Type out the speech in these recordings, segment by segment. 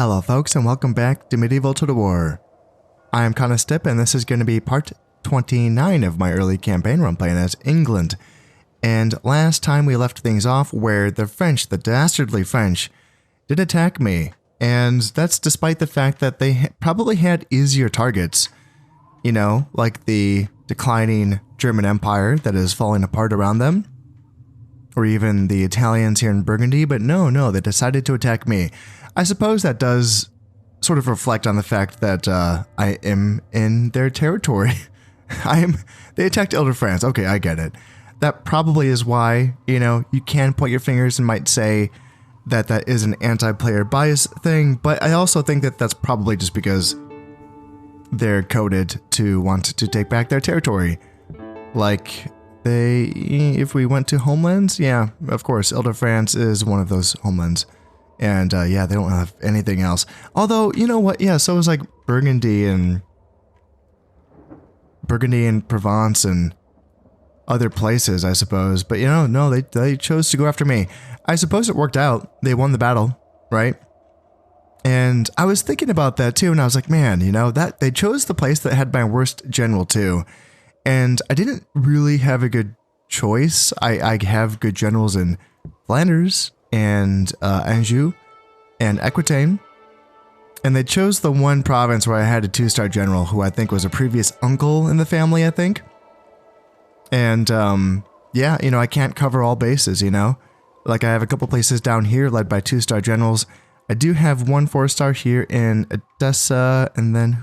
Hello folks and welcome back to Medieval Total War. I am Stip and this is going to be part 29 of my early campaign where I'm playing as England. And last time we left things off where the French, the dastardly French, did attack me. And that's despite the fact that they probably had easier targets. You know, like the declining German Empire that is falling apart around them. Or even the Italians here in Burgundy, but no, they decided to attack me. I suppose that does sort of reflect on the fact that I am in their territory. They attacked Ile-de-France. Okay, I get it. That probably is why, you know, you can point your fingers and might say that that is an anti-player bias thing, but I also think that that's probably just because they're coded to want to take back their territory. Like, if we went to homelands, yeah, of course, Ile-de-France is one of those homelands. And yeah, they don't have anything else. Although, you know what? Yeah, so is like Burgundy and Provence and other places, I suppose. But you know, no, they chose to go after me. I suppose it worked out. They won the battle, right? And I was thinking about that too, and I was like, man, you know, that they chose the place that had my worst general too. And I didn't really have a good choice. I have good generals in Flanders and Anjou and Aquitaine, and they chose the one province where I had a 2-star general who I think was a previous uncle in the family, I think. And yeah, you know, I can't cover all bases, you know, like I have a couple places down here led by 2-star generals. I do have 1 4-star here in Edessa, and then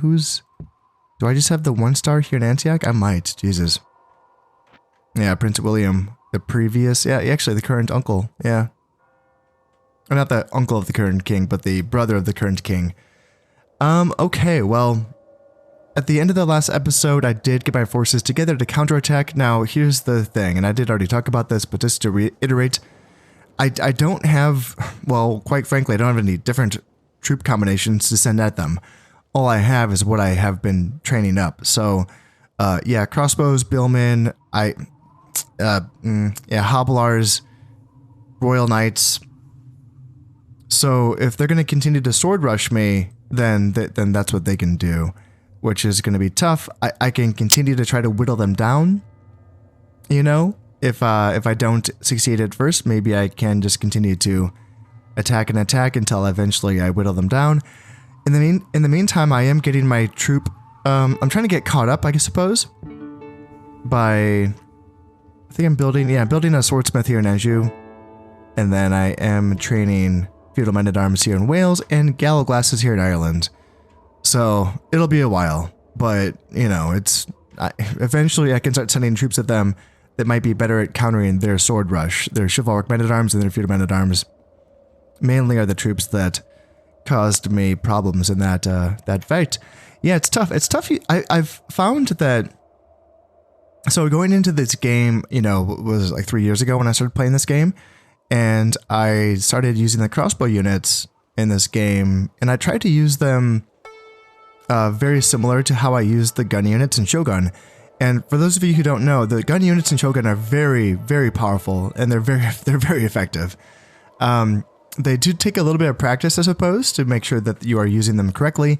do I just have the 1-star here in Antioch? I might, Jesus. Yeah, Prince William, the previous, yeah, actually the current uncle, yeah. Or not the uncle of the current king, but the brother of the current king. Okay, well, at the end of the last episode, I did get my forces together to counterattack. Now, here's the thing, and I did already talk about this, but just to reiterate, I don't have, well, quite frankly, I don't have any different troop combinations to send at them. All I have is what I have been training up. So, yeah, crossbows, billmen, hobblars, royal knights. So if they're going to continue to sword rush me, then that's what they can do, which is going to be tough. I can continue to try to whittle them down. You know, if I don't succeed at first, maybe I can just continue to attack and attack until eventually I whittle them down. In the meantime, I am getting my troop. I'm trying to get caught up, I suppose, by, I think I'm building a swordsmith here in Anjou, and then I am training feudal men-at-arms here in Wales and gallow glasses here in Ireland. So it'll be a while, but you know, eventually I can start sending troops at them that might be better at countering their sword rush. Their chivalric men-at-arms and their feudal men-at-arms mainly are the troops that caused me problems in that fight. Yeah, it's tough. It's tough. I've found that. So going into this game, you know, was like 3 years ago when I started playing this game. And I started using the crossbow units in this game, and I tried to use them very similar to how I used the gun units in Shogun. And for those of you who don't know, the gun units in Shogun are very, very powerful, and they're very effective. They do take a little bit of practice, I suppose, to make sure that you are using them correctly,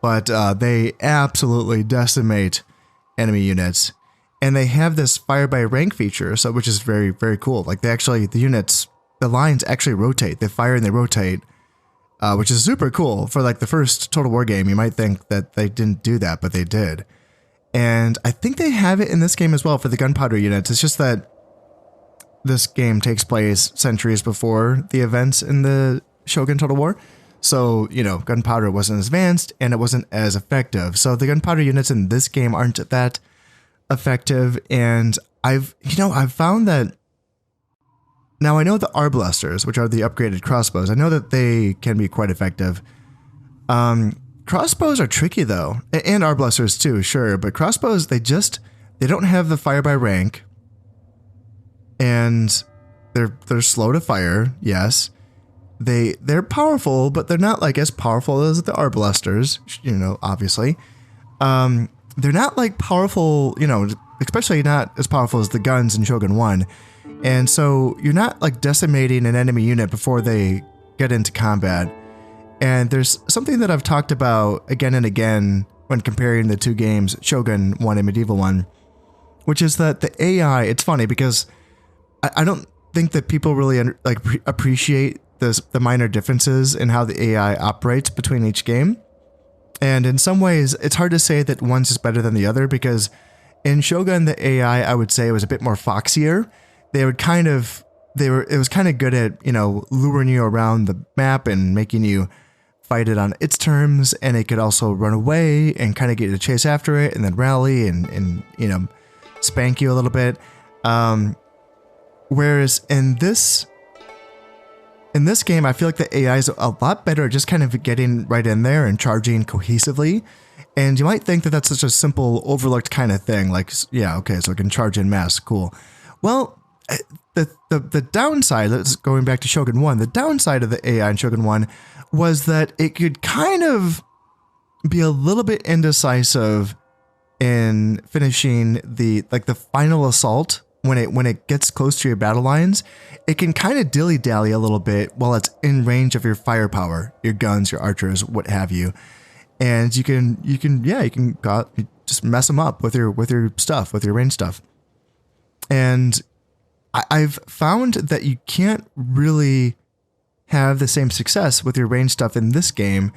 but they absolutely decimate enemy units. And they have this fire by rank feature, so which is very, very cool. Like the lines actually rotate. They fire and they rotate, which is super cool for like the first Total War game. You might think that they didn't do that, but they did. And I think they have it in this game as well for the gunpowder units. It's just that this game takes place centuries before the events in the Shogun Total War. So, you know, gunpowder wasn't as advanced and it wasn't as effective. So the gunpowder units in this game aren't that effective, and I've found that now I know the arbalesters, which are the upgraded crossbows, I know that they can be quite effective. Crossbows are tricky though, and arbalesters too, sure, but crossbows, they don't have the fire by rank, and they're slow to fire. Yes, they're powerful, but they're not like as powerful as the arbalesters, you know, obviously. They're not like powerful, you know, especially not as powerful as the guns in Shogun 1. And so you're not like decimating an enemy unit before they get into combat. And there's something that I've talked about again and again when comparing the two games, Shogun 1 and Medieval 1, which is that the AI, it's funny because I don't think that people really appreciate the minor differences in how the AI operates between each game. And in some ways, it's hard to say that one's is better than the other because in Shogun, the AI, I would say, was a bit more foxier. It was kind of good at, luring you around the map and making you fight it on its terms. And it could also run away and kind of get you to chase after it and then rally and spank you a little bit. Whereas in this game, I feel like the AI is a lot better at just kind of getting right in there and charging cohesively. And you might think that that's such a simple, overlooked kind of thing. Like, yeah, okay, so it can charge in mass. Cool. Well, the downside, that's going back to Shogun 1, the downside of the AI in Shogun 1 was that it could kind of be a little bit indecisive in finishing the final assault. When it gets close to your battle lines, it can kind of dilly-dally a little bit while it's in range of your firepower, your guns, your archers, what have you. And you can just mess them up with your stuff, with your range stuff. And I've found that you can't really have the same success with your range stuff in this game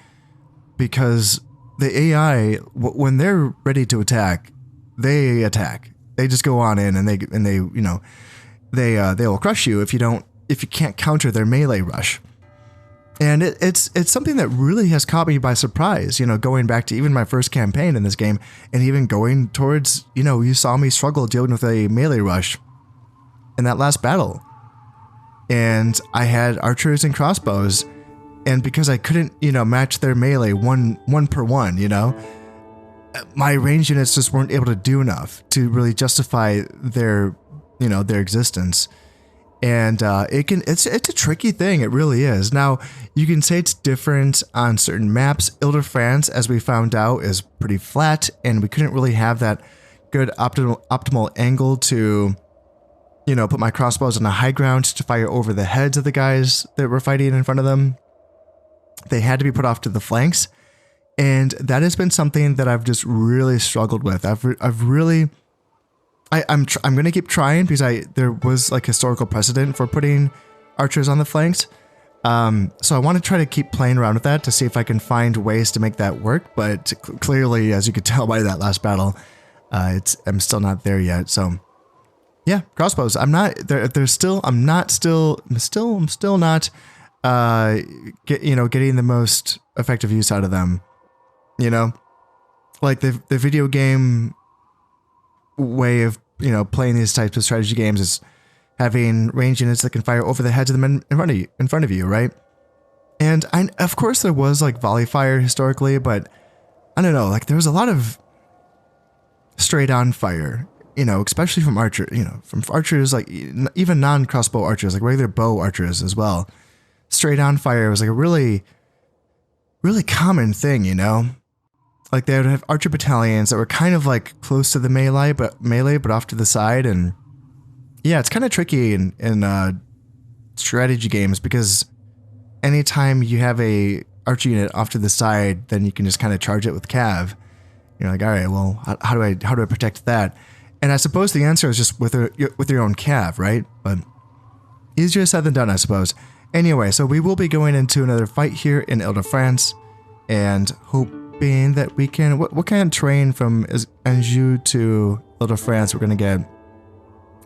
because the AI, when they're ready to attack, they attack. They just go on in and they will crush you if you can't counter their melee rush. And it's something that really has caught me by surprise, going back to even my first campaign in this game and even going towards, you saw me struggle dealing with a melee rush in that last battle. And I had archers and crossbows, and because I couldn't, match their melee one per one, my range units just weren't able to do enough to really justify their existence. And it's a tricky thing. It really is. Now, you can say it's different on certain maps. Ile-de-France, as we found out, is pretty flat, and we couldn't really have that good optimal angle to, put my crossbows on the high ground to fire over the heads of the guys that were fighting in front of them. They had to be put off to the flanks. And that has been something that I've just really struggled with. I'm going to keep trying because there was like historical precedent for putting archers on the flanks. So I want to try to keep playing around with that to see if I can find ways to make that work. But clearly, as you could tell by that last battle, I'm still not there yet. So yeah, crossbows. I'm not getting the most effective use out of them. Like the video game way of, playing these types of strategy games is having range units that can fire over the heads of the men in front of you, right? And of course there was like volley fire historically, but I don't know, like there was a lot of straight on fire, especially from archers, like even non-crossbow archers, like regular bow archers as well. Straight on fire was like a really, really common thing, Like they would have archer battalions that were kind of like close to the melee, but off to the side. And yeah, it's kind of tricky in strategy games because anytime you have a archer unit off to the side, then you can just kind of charge it with cav. You're like, all right, well, how do I protect that? And I suppose the answer is just with your own cav, right? But easier said than done, I suppose. Anyway, so we will be going into another fight here in Ile-de-France, and hoping that we can... What kind of terrain from Anjou to Ile-de-France we're going to get?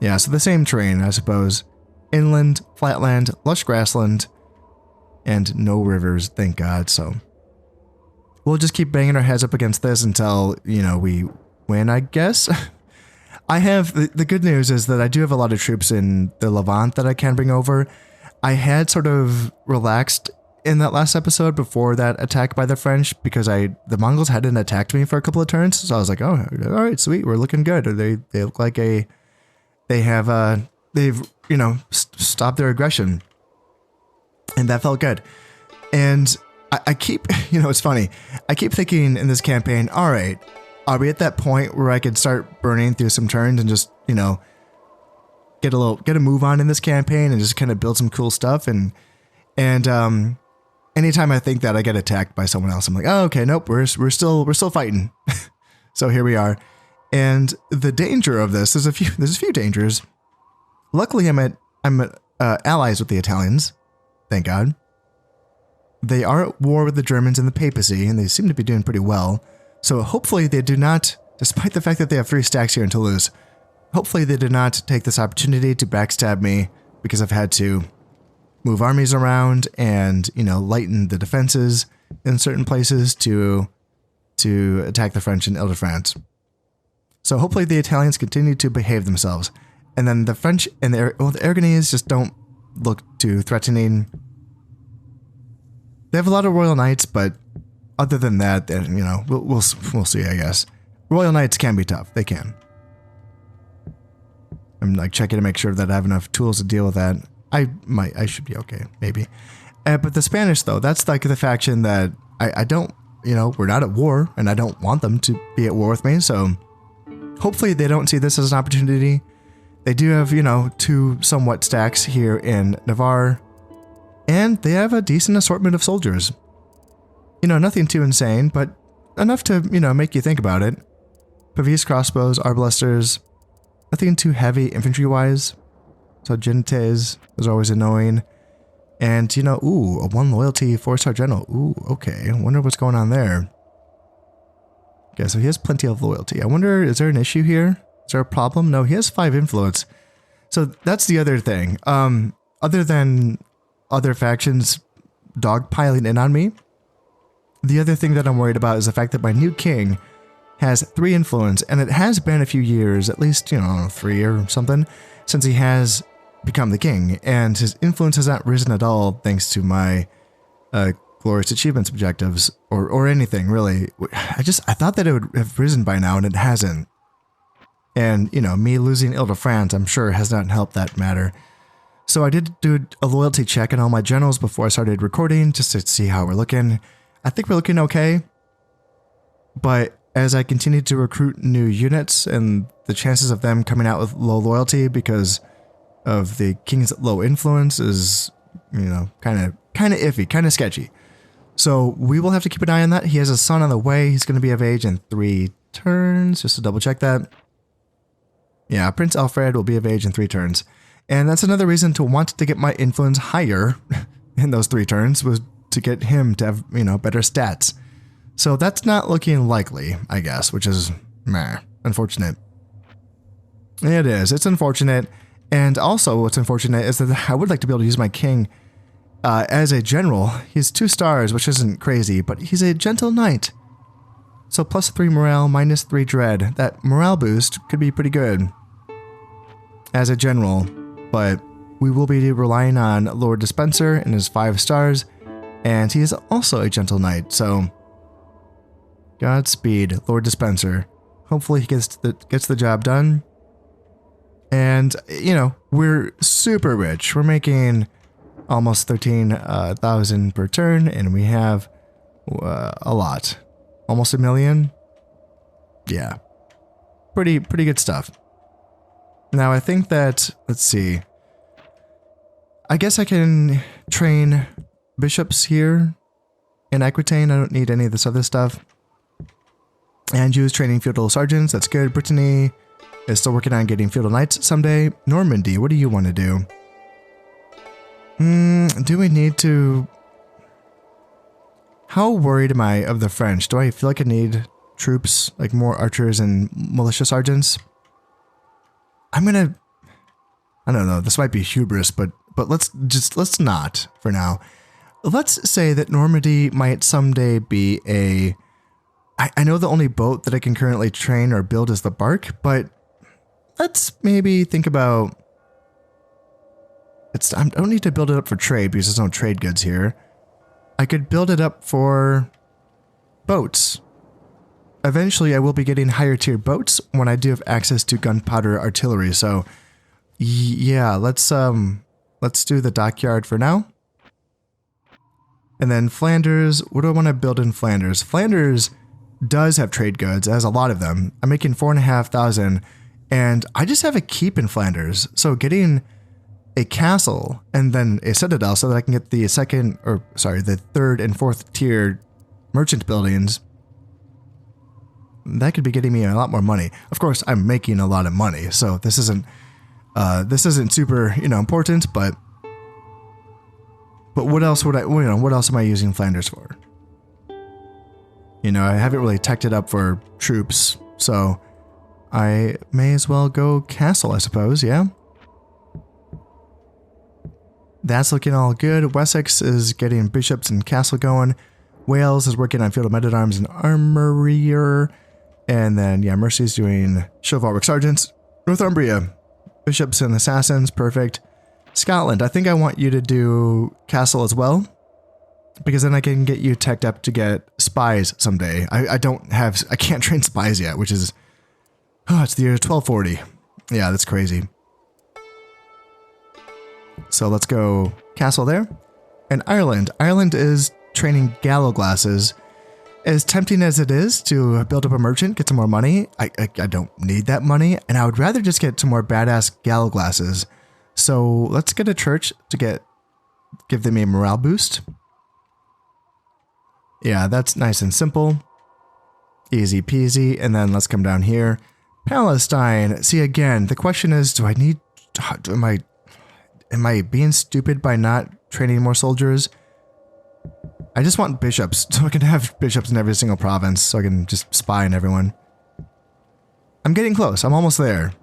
Yeah, so the same terrain, I suppose. Inland, flatland, lush grassland, and no rivers, thank God. So we'll just keep banging our heads up against this until, we win, I guess. I have... The good news is that I do have a lot of troops in the Levant that I can bring over. I had sort of relaxed in that last episode before that attack by the French because the Mongols hadn't attacked me for a couple of turns. So I was like, oh, all right, sweet. We're looking good. They look like they've stopped their aggression. And that felt good. And I keep, it's funny. I keep thinking in this campaign, all right, are we at that point where I could start burning through some turns and just, get a move on in this campaign and just kind of build some cool stuff and anytime I think that, I get attacked by someone else. I'm like, oh, okay, nope, we're still fighting. So here we are. And the danger of this, there's a few dangers. Luckily, I'm allies with the Italians. Thank God. They are at war with the Germans and the papacy, and they seem to be doing pretty well. So hopefully they do not, despite the fact that they have 3 stacks here in Toulouse, hopefully they do not take this opportunity to backstab me because I've had to move armies around and, lighten the defenses in certain places to attack the French in Ile-de-France. So hopefully the Italians continue to behave themselves. And then the French and the Aragonese just don't look too threatening. They have a lot of Royal Knights, but other than that, we'll see, I guess. Royal Knights can be tough. They can. I'm like checking to make sure that I have enough tools to deal with that. I should be okay, maybe. But the Spanish, though, that's like the faction that I don't, we're not at war, and I don't want them to be at war with me. So hopefully they don't see this as an opportunity. They do have, 2 somewhat stacks here in Navarre. And they have a decent assortment of soldiers. Nothing too insane, but enough to, make you think about it. Pavese crossbows, arbalesters, nothing too heavy infantry-wise. So Gentes is always annoying. And, ooh, a 1 loyalty 4-star general. Ooh, okay. I wonder what's going on there. Okay, so he has plenty of loyalty. I wonder, is there an issue here? Is there a problem? No, he has 5 influence. So that's the other thing. Other than other factions dogpiling in on me, the other thing that I'm worried about is the fact that my new king has 3 influence, and it has been a few years, at least, 3 or something, since he has become the king, and his influence has not risen at all thanks to my glorious achievements objectives, or anything, really. I thought that it would have risen by now, and it hasn't. And, me losing Ile-de-France, I'm sure, has not helped that matter. So I did do a loyalty check on all my generals before I started recording, just to see how we're looking. I think we're looking okay. But as I continue to recruit new units, and the chances of them coming out with low loyalty because of the king's low influence is, kind of iffy, kind of sketchy. So we will have to keep an eye on that. He has a son on the way. He's going to be of age in 3 turns, just to double check that. Yeah, Prince Alfred will be of age in 3 turns. And that's another reason to want to get my influence higher in those 3 turns, was to get him to have, better stats. So that's not looking likely, I guess, which is unfortunate. It is. It's unfortunate. And also what's unfortunate is that I would like to be able to use my king as a general. He's 2 stars, which isn't crazy, but he's a gentle knight. So +3 morale, -3 dread. That morale boost could be pretty good as a general. But we will be relying on Lord Dispenser and his 5 stars, and he is also a gentle knight, so Godspeed, Lord Dispenser. Hopefully he gets the job done. And, we're super rich. We're making almost 13,000 per turn, and we have a lot. Almost 1 million. Yeah. Pretty good stuff. Now, I think that, let's see. I guess I can train bishops here in Aquitaine. I don't need any of this other stuff. And use training feudal sergeants. That's good. Brittany is still working on getting feudal knights someday. Normandy, what do you want to do? Do we need to... How worried am I of the French? Do I feel like I need troops, like more archers and militia sergeants? I don't know, this might be hubris, but let's not for now. Let's say that Normandy might someday be I know the only boat that I can currently train or build is the bark, but let's maybe think about, I don't need to build it up for trade because there's no trade goods here. I could build it up for boats. Eventually, I will be getting higher tier boats when I do have access to gunpowder artillery. So, yeah, let's do the dockyard for now. And then Flanders, what do I want to build in Flanders? Flanders does have trade goods, it has a lot of them. I'm making 4,500, and I just have a keep in Flanders. So getting a castle and then a citadel so that I can get the the third and fourth tier merchant buildings, that could be getting me a lot more money. Of course, I'm making a lot of money, so this isn't super, important, but what else would what else am I using Flanders for? I haven't really teched it up for troops, so I may as well go castle, I suppose, yeah? That's looking all good. Wessex is getting bishops and castle going. Wales is working on field of men-at-arms and armorier. And then, yeah, Mercy's doing chivalric sergeants. Northumbria, bishops and assassins, perfect. Scotland, I think I want you to do castle as well, because then I can get you teched up to get spies someday. I can't train spies yet, which is, it's the year 1240. Yeah, that's crazy. So let's go castle there. And Ireland. Ireland is training gallow glasses. As tempting as it is to build up a merchant, get some more money, I don't need that money, and I would rather just get some more badass gallow glasses. So let's get a church to give them a morale boost. Yeah, that's nice and simple. Easy peasy. And then let's come down here. Palestine. See, again, the question is, am I being stupid by not training more soldiers? I just want bishops, so I can have bishops in every single province, so I can just spy on everyone. I'm getting close. I'm almost there.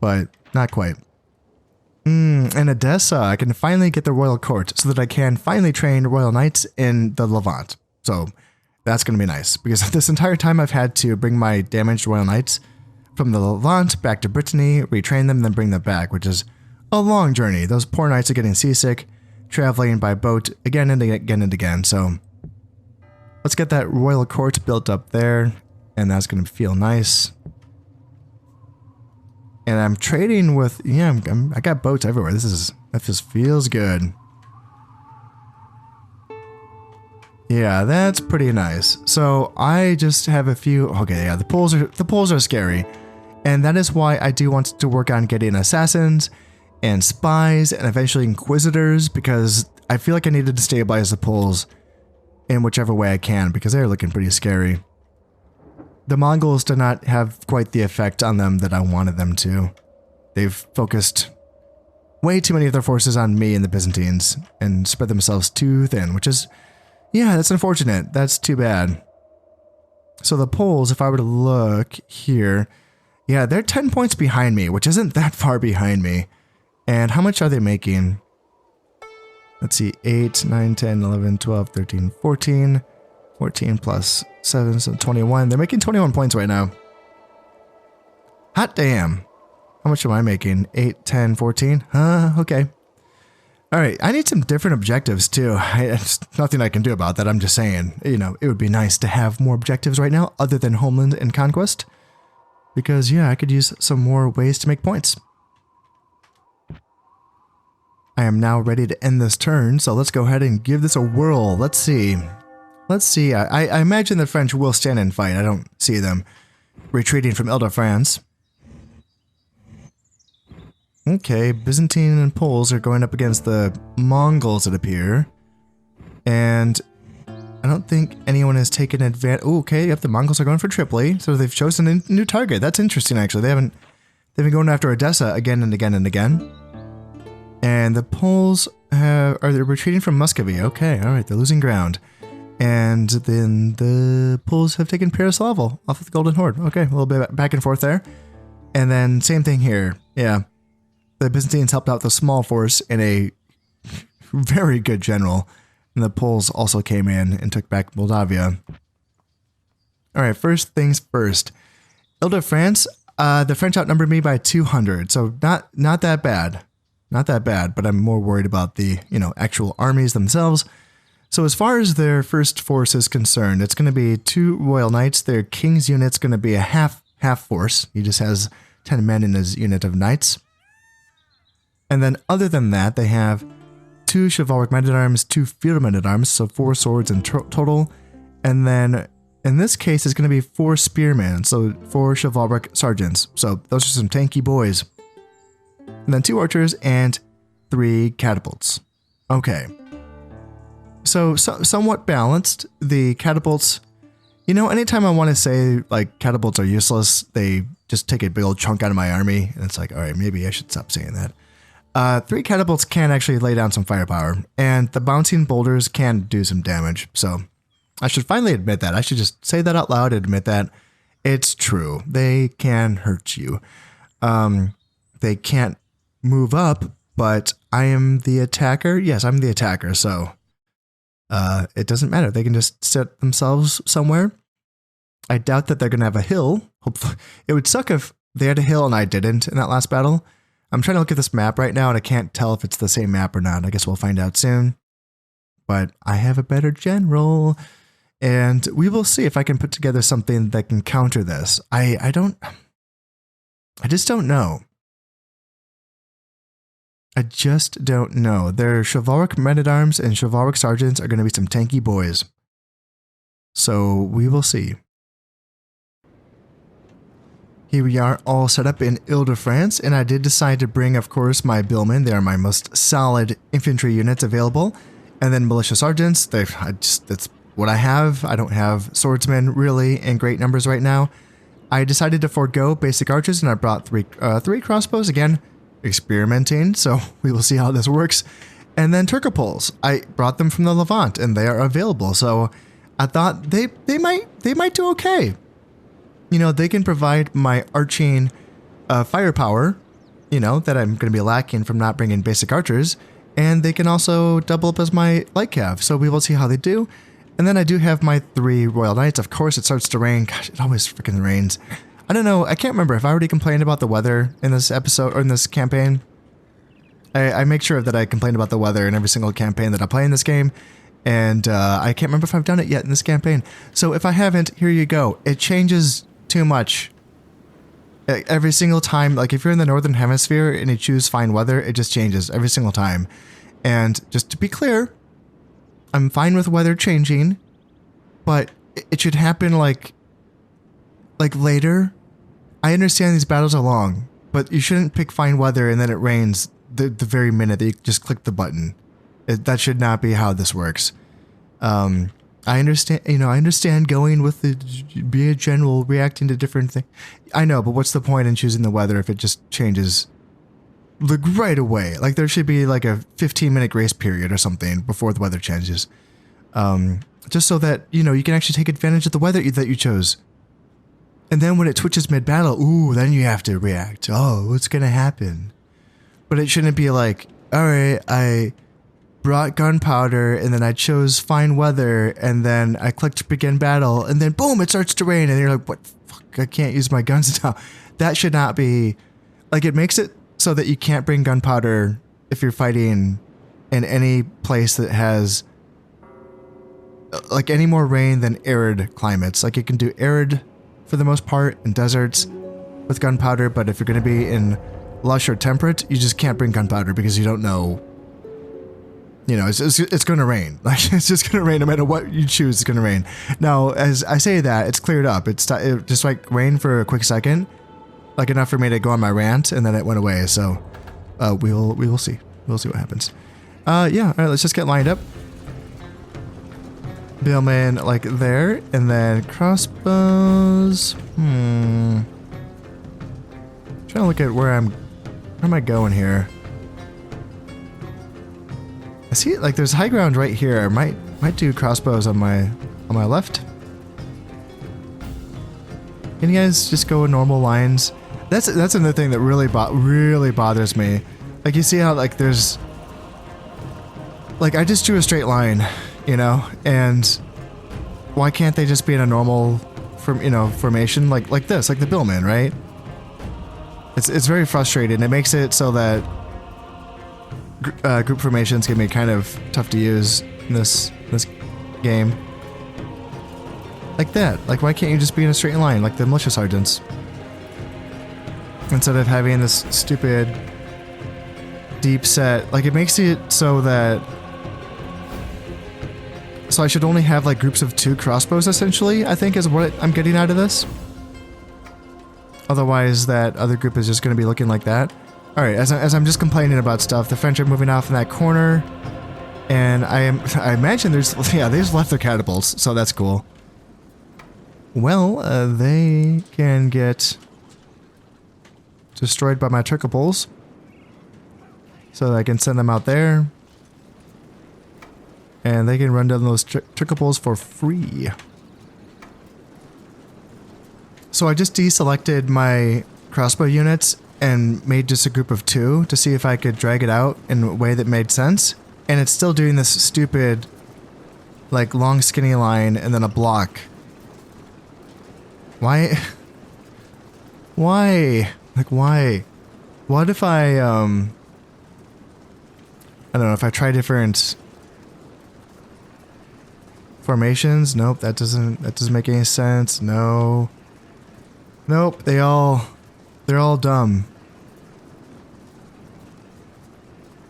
But not quite. In Edessa, I can finally get the royal court so that I can finally train royal knights in the Levant. So that's going to be nice, because this entire time I've had to bring my damaged royal knights from the Levant back to Brittany, retrain them, then bring them back, which is a long journey. Those poor knights are getting seasick, traveling by boat again and again and again. So let's get that royal court built up there, and that's going to feel nice. And I'm trading with, I got boats everywhere. That just feels good. Yeah, that's pretty nice. So I just have a few, okay, yeah, the Poles are scary. And that is why I do want to work on getting assassins and spies and eventually inquisitors, because I feel like I needed to stabilize the Poles in whichever way I can, because they're looking pretty scary. The Mongols did not have quite the effect on them that I wanted them to. They've focused way too many of their forces on me and the Byzantines and spread themselves too thin, which is, yeah, that's unfortunate. That's too bad. So the Poles, if I were to look here, yeah, they're 10 points behind me, which isn't that far behind me. And how much are they making? Let's see, 8, 9, 10, 11, 12, 13, 14. 14 plus 7, so 21. They're making 21 points right now. Hot damn. How much am I making? 8, 10, 14? Okay. Alright, I need some different objectives too. There's nothing I can do about that, I'm just saying. It would be nice to have more objectives right now other than Homeland and Conquest. Because, yeah, I could use some more ways to make points. I am now ready to end this turn, so let's go ahead and give this a whirl. Let's see. I imagine the French will stand and fight. I don't see them retreating from Ile-de-France. Okay, Byzantine and Poles are going up against the Mongols, it appears. And I don't think anyone has taken advantage. Oh, okay, yep, the Mongols are going for Tripoli, so they've chosen a new target. That's interesting, actually. They've been going after Edessa again and again and again. And the Poles are they retreating from Muscovy? Okay, all right, they're losing ground. And then the Poles have taken Pereslaval off of the Golden Horde. Okay, a little bit back and forth there. And then same thing here. Yeah, the Byzantines helped out the small force in a very good general. And the Poles also came in and took back Moldavia. All right, first things first. Ile-de-France, the French outnumbered me by 200, so not that bad. Not that bad, but I'm more worried about the, actual armies themselves. So as far as their first force is concerned, it's going to be 2 Royal Knights. Their King's unit's going to be a half force. He just has 10 men in his unit of knights. And then other than that, they have 2 chivalric men-at-arms, 2 field men-at-arms, so 4 swords in total. And then in this case, it's going to be 4 spearmen, so 4 chivalric sergeants. So those are some tanky boys. and then 2 archers and 3 catapults. Okay. So somewhat balanced. The catapults, you know, anytime I want to say like catapults are useless, they just take a big old chunk out of my army. And it's like, all right, maybe I should stop saying that. 3 catapults can actually lay down some firepower, and the bouncing boulders can do some damage. So I should finally admit that. I should just say that out loud and admit that it's true. They can hurt you. They can't move up, but I am the attacker. Yes, I'm the attacker. So it doesn't matter. They can just set themselves somewhere. I doubt that they're going to have a hill. Hopefully, it would suck if they had a hill and I didn't in that last battle. I'm trying to look at this map right now and I can't tell if it's the same map or not. I guess we'll find out soon. But I have a better general, and we will see if I can put together something that can counter this. I just don't know. I just don't know. Their chivalric men-at-arms and chivalric sergeants are going to be some tanky boys. So we will see. Here we are all set up in Ile-de-France, and I did decide to bring, of course, my billmen. They are my most solid infantry units available. And then militia sergeants, that's what I have. I don't have swordsmen really in great numbers right now. I decided to forego basic archers, and I brought three crossbows, again, experimenting, so we will see how this works. And then Turcopoles. I brought them from the Levant, and they are available, so I thought they might do okay. You know, they can provide my arching firepower, you know, that I'm going to be lacking from not bringing basic archers, and they can also double up as my light cav, so we will see how they do. And then I do have my 3 Royal Knights. Of course, it starts to rain. Gosh, it always freaking rains. I don't know. I can't remember if I already complained about the weather in this episode or in this campaign. I make sure that I complain about the weather in every single campaign that I play in this game. And I can't remember if I've done it yet in this campaign. So if I haven't, here you go. It changes too much. Every single time, like if you're in the Northern Hemisphere and you choose fine weather, it just changes every single time. And just to be clear, I'm fine with weather changing, but it should happen like later. I understand these battles are long, but you shouldn't pick fine weather and then it rains the very minute that you just click the button. That should not be how this works. I understand, I understand going with be a general, reacting to different things. I know, but what's the point in choosing the weather if it just changes like right away? Like there should be like a 15-minute grace period or something before the weather changes. Just so that, you can actually take advantage of the weather that you chose. And then when it switches mid-battle, ooh, then you have to react. Oh, what's going to happen? But it shouldn't be like, all right, I brought gunpowder and then I chose fine weather and then I clicked begin battle and then boom, it starts to rain and you're like, what? Fuck, I can't use my guns now. That should not be, like, it makes it so that you can't bring gunpowder if you're fighting in any place that has like any more rain than arid climates. Like you can do arid for the most part in deserts with gunpowder, but if you're going to be in lush or temperate, you just can't bring gunpowder because you don't know. It's going to rain. Like it's just going to rain no matter what you choose. It's going to rain. Now, as I say that, it's cleared up. It just like rained for a quick second, like enough for me to go on my rant, and then it went away. So we will see. We'll see what happens. Yeah. All right. Let's just get lined up. Billman like there, and then crossbows. Trying to look at where am I going here? I see like there's high ground right here. I might do crossbows on my left. Can you guys just go in normal lines? That's another thing that really bothers me. Like you see how like there's like I just drew a straight line, and why can't they just be in a normal formation like this, like the Billman, right? It's very frustrating. It makes it so that group formations can be kind of tough to use in this game. Like that. Like why can't you just be in a straight line like the militia sergeants? Instead of having this stupid deep set. Like it makes it so that I should only have like groups of 2 crossbows essentially, I think is what I'm getting out of this. Otherwise that other group is just going to be looking like that. All right, as I'm just complaining about stuff, the French are moving off in that corner, and I imagine they just left their catapults, so that's cool. Well, they can get destroyed by my tricoples, so I can send them out there, and they can run down those tricoples for free. So I just deselected my crossbow units and made just a group of 2 to see if I could drag it out in a way that made sense. And it's still doing this stupid, like, long skinny line and then a block. Why? Why? Like, why? What if I don't know, if I try different formations? Nope, that doesn't make any sense. No. Nope, they're all dumb.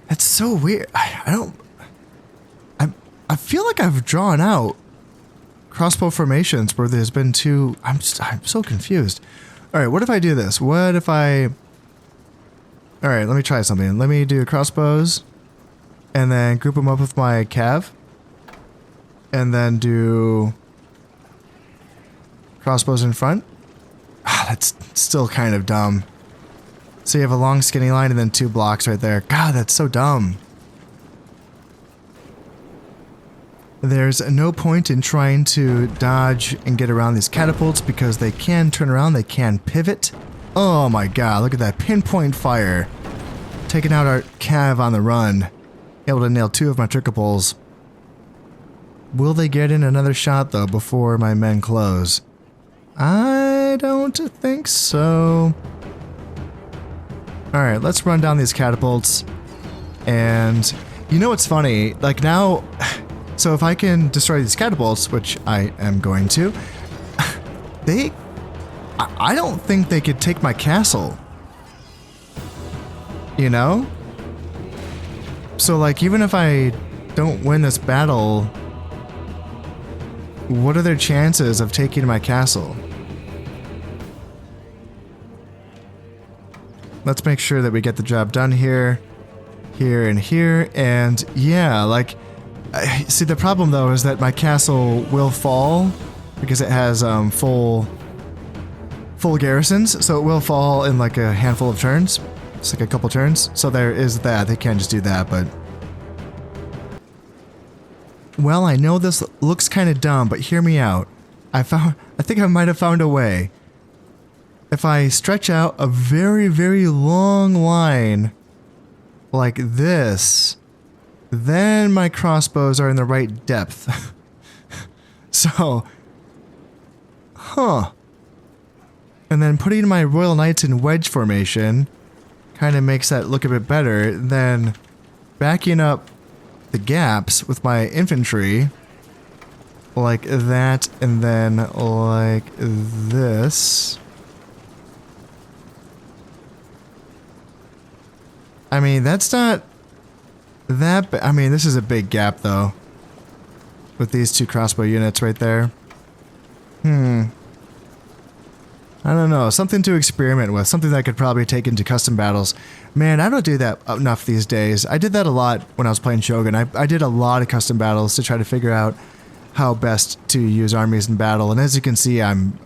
That's so weird. I feel like I've drawn out crossbow formations where there's been 2. I'm so confused. All right, what if I do this? What if I... All right, let me try something. Let me do crossbows and then group them up with my cav and then do crossbows in front. That's still kind of dumb. So you have a long skinny line and then 2 blocks right there. God, that's so dumb. There's no point in trying to dodge and get around these catapults because they can turn around, they can pivot. Oh my god, look at that pinpoint fire. Taking out our cav on the run. Able to nail 2 of my tricoples. Will they get in another shot though before my men close? I don't think so. Alright, let's run down these catapults. And you know what's funny? Like now, so if I can destroy these catapults, which I am going to, I don't think they could take my castle. You know? So like even if I don't win this battle, what are their chances of taking my castle? Let's make sure that we get the job done here, here, and here. And yeah, like, see the problem though is that my castle will fall because it has full garrisons, so it will fall in like a handful of turns. It's like a couple turns. So there is that. They can't just do that, but... Well, I know this looks kind of dumb, but hear me out. I think I might have found a way. If I stretch out a very, very long line like this, then my crossbows are in the right depth. So, huh. And then putting my Royal Knights in wedge formation kind of makes that look a bit better than backing up the gaps with my infantry like that and then like this. I mean, that's not that I mean, this is a big gap though with these 2 crossbow units right there. I don't know, something to experiment with, something that I could probably take into custom battles. Man, I don't do that enough these days. I did that a lot when I was playing Shogun. I did a lot of custom battles to try to figure out how best to use armies in battle. And as you can see, I'm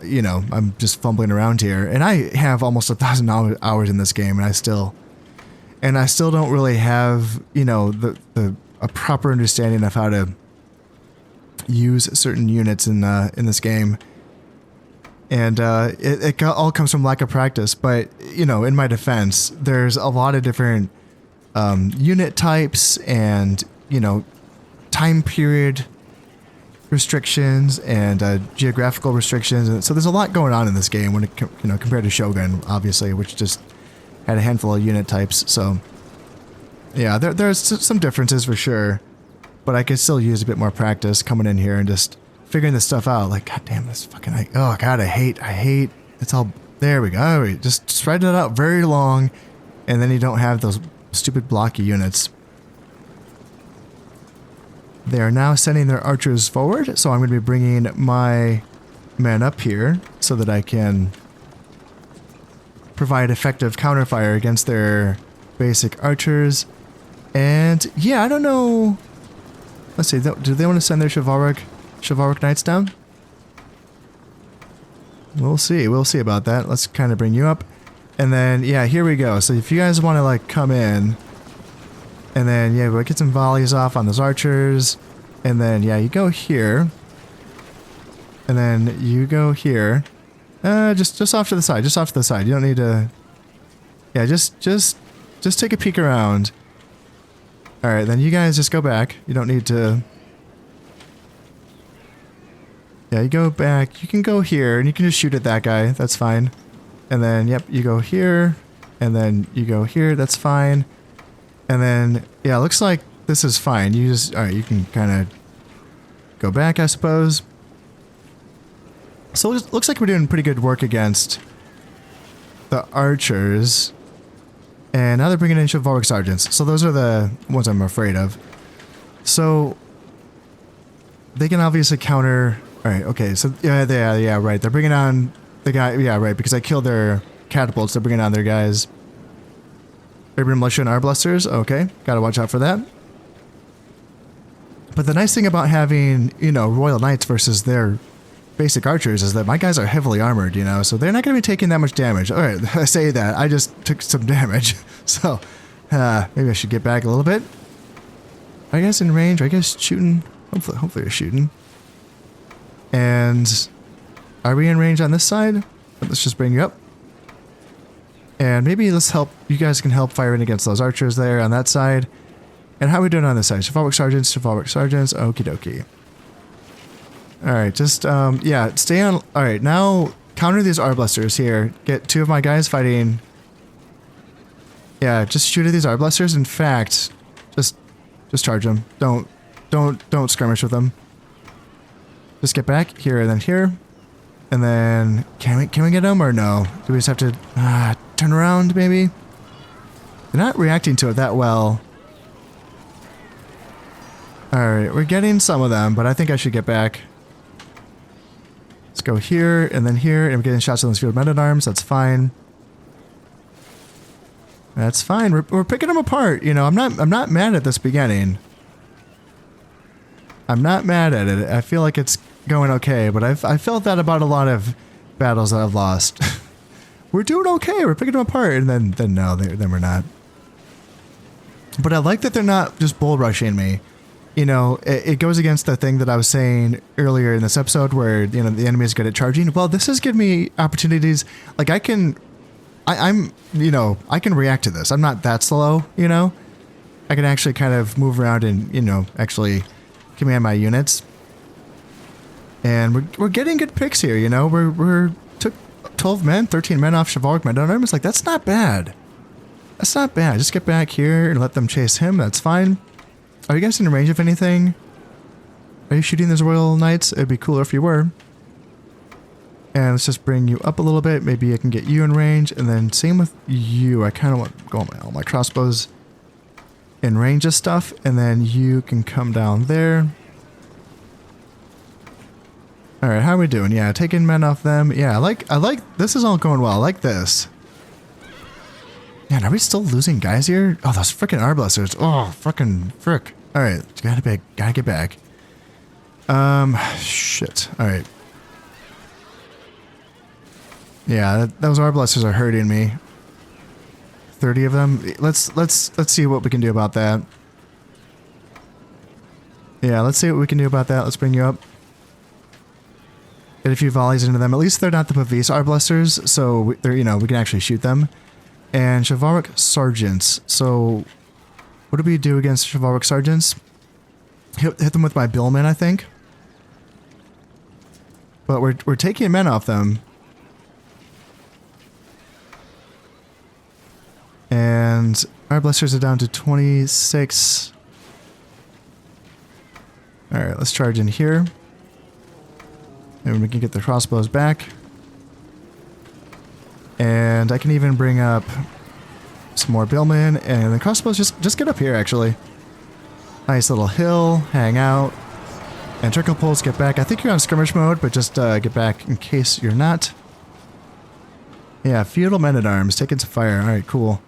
just fumbling around here. And I have almost 1,000 hours in this game, and I still don't really have, a proper understanding of how to use certain units in this game. And it all comes from lack of practice. But, in my defense, there's a lot of different unit types and, time period restrictions and geographical restrictions. And so there's a lot going on in this game when it, compared to Shogun, obviously, which just had a handful of unit types. So, yeah, there's some differences for sure. But I could still use a bit more practice coming in here and just figuring this stuff out. Like, god damn, this fucking... oh god, I hate... It's all... There we go. Just spread it out very long, and then you don't have those stupid blocky units. They are now sending their archers forward, so I'm going to be bringing my men up here so that I can provide effective counterfire against their basic archers. And yeah, I don't know. Let's see, do they want to send their chivalric knights down? We'll see about that. Let's kind of bring you up. And then, yeah, here we go. So if you guys want to, like, come in, and then, yeah, we'll get some volleys off on those archers. And then, yeah, you go here. And then you go here. Just off to the side. Just off to the side. You don't need to... Yeah, just take a peek around. Alright, then you guys just go back. You don't need to... Yeah, you go back. You can go here, and you can just shoot at that guy. That's fine. And then, yep, you go here. And then you go here. That's fine. And then, yeah, looks like this is fine. You just... Alright, you can kind of go back, I suppose. So it looks like we're doing pretty good work against the archers. And now they're bringing in chivalric sergeants. So those are the ones I'm afraid of. So they can obviously counter... Alright, okay, so yeah, right. They're bringing on the guy... Yeah, right, because I killed their catapults. They're bringing on their guys. Urban Militia and Arblasters. Okay, gotta watch out for that. But the nice thing about having, you know, Royal Knights versus their basic archers is that my guys are heavily armored, you know, so they're not going to be taking that much damage. Alright, I say that. I just took some damage. So, maybe I should get back a little bit. I guess in range, I guess shooting. Hopefully they're shooting. And are we in range on this side? Let's just bring you up. And maybe let's help, you guys can help fire in against those archers there on that side. And how are we doing on this side? Chivalric sergeants, okie dokie. Alright, just, yeah, stay on, alright, now counter these arblasters here. Get 2 of my guys fighting. Yeah, just shoot at these arblasters. In fact, just charge them. Don't skirmish with them. Just get back here and then here. And then, can we get them or no? Do we just have to, turn around maybe? They're not reacting to it that well. Alright, we're getting some of them, but I think I should get back. Let's go here, and then here, and we're getting shots on those field men-at-arms. That's fine. That's fine. We're picking them apart. You know, I'm not mad at this beginning. I'm not mad at it. I feel like it's going okay, but I felt that about a lot of battles that I've lost. We're doing okay. We're picking them apart, and then no, then we're not. But I like that they're not just bull rushing me. You know, it goes against the thing that I was saying earlier in this episode where, you know, the enemy is good at charging. Well, this has given me opportunities. Like, I'm, you know, I can react to this. I'm not that slow, you know? I can actually kind of move around and, you know, actually command my units. And we're getting good picks here, you know? We're took 12 men, 13 men off chivalric men-at-arms. Like, that's not bad. That's not bad. Just get back here and let them chase him. That's fine. Are you guys in range of anything? Are you shooting those Royal Knights? It'd be cooler if you were. And let's just bring you up a little bit. Maybe I can get you in range. And then same with you. I kind of want to go all my crossbows in range of stuff. And then you can come down there. Alright, how are we doing? Yeah, taking men off them. Yeah, I like, this is all going well. I like this. Man, are we still losing guys here? Oh, those frickin' arblasters. Oh, frickin' frick. Alright, gotta get back. Shit. Alright. Yeah, those arblasters are hurting me. 30 of them. Let's see what we can do about that. Yeah, let's see what we can do about that. Let's bring you up. Get a few volleys into them. At least they're not the Pavis arblasters, so they're, you know, we can actually shoot them. And chivalric sergeants. So, what do we do against chivalric sergeants? Hit them with my billmen, I think. But we're taking men off them. And our blasters are down to 26. Alright, let's charge in here. And we can get the crossbows back. And I can even bring up some more billmen. And the crossbows just get up here, actually. Nice little hill, hang out. And trickle pulls, get back. I think you're on skirmish mode, but just get back in case you're not. Yeah, feudal men-at-arms, taking some fire. Alright, cool.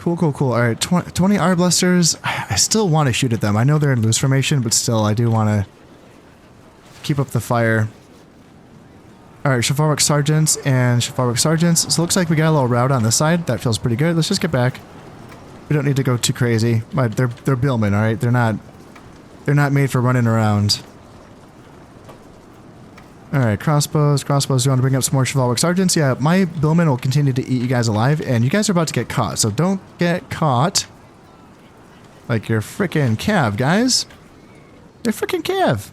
Cool, cool, cool. All right, 20 arblasters. I still want to shoot at them. I know they're in loose formation, but still, I do want to keep up the fire. All right, chivalric sergeants and chivalric sergeants. So it looks like we got a little route on this side. That feels pretty good. Let's just get back. We don't need to go too crazy. But they're billmen, all right? They're not made for running around. All right, crossbows. Crossbows, you want to bring up some more chivalric sergeants? Yeah, my billmen will continue to eat you guys alive, and you guys are about to get caught, so don't get caught. Like you're frickin' Cav, guys. You're frickin' Cav.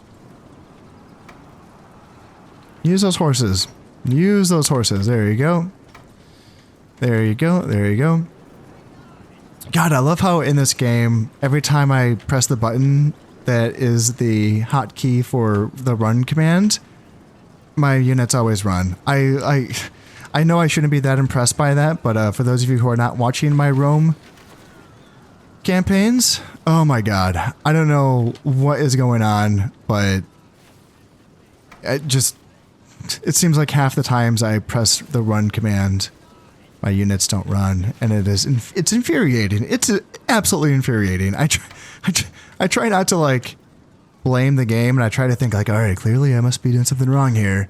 Use those horses. Use those horses. There you go. There you go. There you go. God, I love how in this game, every time I press the button that is the hotkey for the run command, my units always run. I know I shouldn't be that impressed by that, but for those of you who are not watching my Rome campaigns, oh my god. I don't know what is going on, but it seems like half the times I press the run command, my units don't run, and it's infuriating. It's absolutely infuriating. I try not to like blame the game, and I try to think like, all right, clearly I must be doing something wrong here,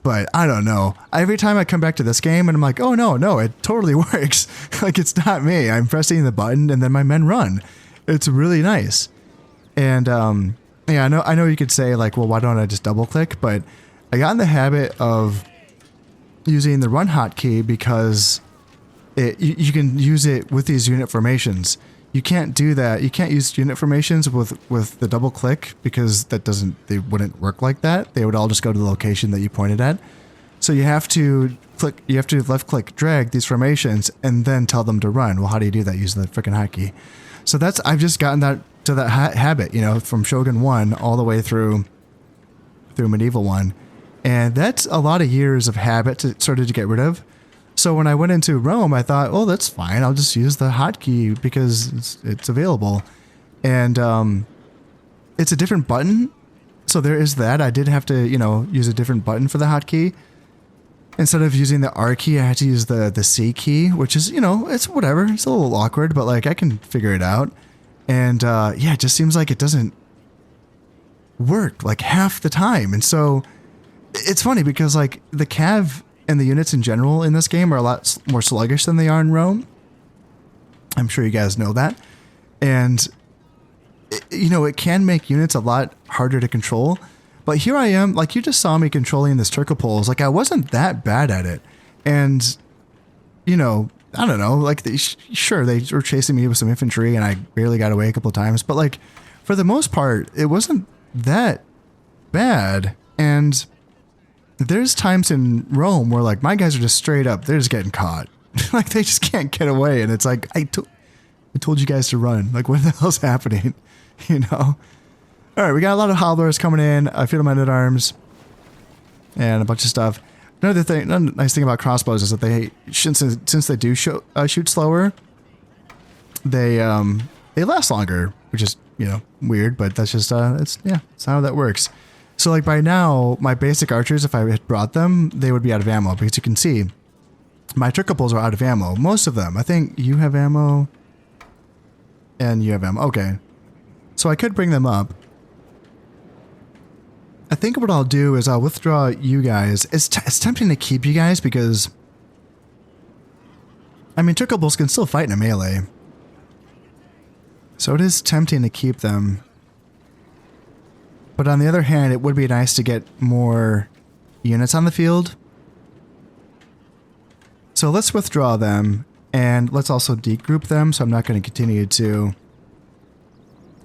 but I don't know. Every time I come back to this game and I'm like, oh no, it totally works. Like it's not me. I'm pressing the button and then my men run. It's really nice. And yeah, I know you could say like, well, why don't I just double click? But I got in the habit of using the run hotkey because you can use it with these unit formations. You can't do that. You can't use unit formations with the double click because they wouldn't work like that. They would all just go to the location that you pointed at. So you have to left click drag these formations and then tell them to run. Well, how do you do that? Use the freaking hotkey. So I've just gotten to that habit, you know, from Shogun 1 all the way through Medieval 1. And that's a lot of years of habit to get rid of. So when I went into Rome, I thought, oh, that's fine. I'll just use the hotkey because it's available. And it's a different button. So there is that. I did have to, use a different button for the hotkey. Instead of using the R key, I had to use the C key, which is, it's whatever. It's a little awkward, but like I can figure it out. And yeah, it just seems like it doesn't work like half the time. And so it's funny because like the Cav and the units in general in this game are a lot more sluggish than they are in Rome. I'm sure you guys know that. And, it can make units a lot harder to control. But here I am, like you just saw me controlling this Turcopoles. Like I wasn't that bad at it. And, I don't know, like sure, they were chasing me with some infantry and I barely got away a couple of times. But like for the most part, it wasn't that bad. And there's times in Rome where like my guys are just straight up, they're just getting caught. Like they just can't get away. And it's like, I told you guys to run. Like what the hell's happening? All right, we got a lot of hobblers coming in, field men at arms, and a bunch of stuff. Another nice thing about crossbows is that they, since they do shoot slower, they last longer, which is weird, but that's just it's how that works. So like by now, my basic archers, if I had brought them, they would be out of ammo because you can see my Turcopoles are out of ammo. Most of them. I think you have ammo and you have ammo. Okay. So I could bring them up. I think what I'll do is I'll withdraw you guys. It's tempting to keep you guys because I mean, Turcopoles can still fight in a melee. So it is tempting to keep them. But on the other hand, it would be nice to get more units on the field. So let's withdraw them, and let's also degroup them, so I'm not going to continue to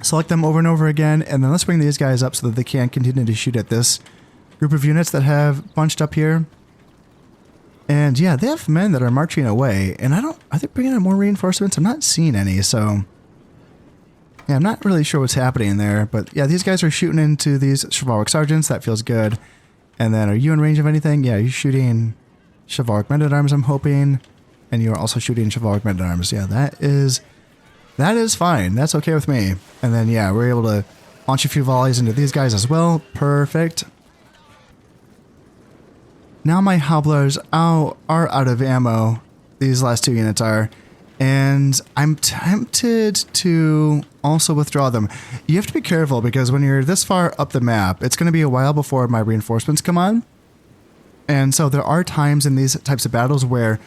select them over and over again, and then let's bring these guys up so that they can continue to shoot at this group of units that have bunched up here. And yeah, they have men that are marching away, and are they bringing in more reinforcements? I'm not seeing any, so yeah, I'm not really sure what's happening there, but yeah, these guys are shooting into these chivalric sergeants. That feels good. And then are you in range of anything? Yeah, you're shooting chivalric men-at-arms, I'm hoping. And you're also shooting chivalric men-at-arms. Yeah, that is fine. That's okay with me. And then yeah, we're able to launch a few volleys into these guys as well. Perfect. Now my hobblers are out of ammo. These last two units are. And I'm tempted to also withdraw them. You have to be careful because when you're this far up the map, it's going to be a while before my reinforcements come on. And so there are times in these types of battles where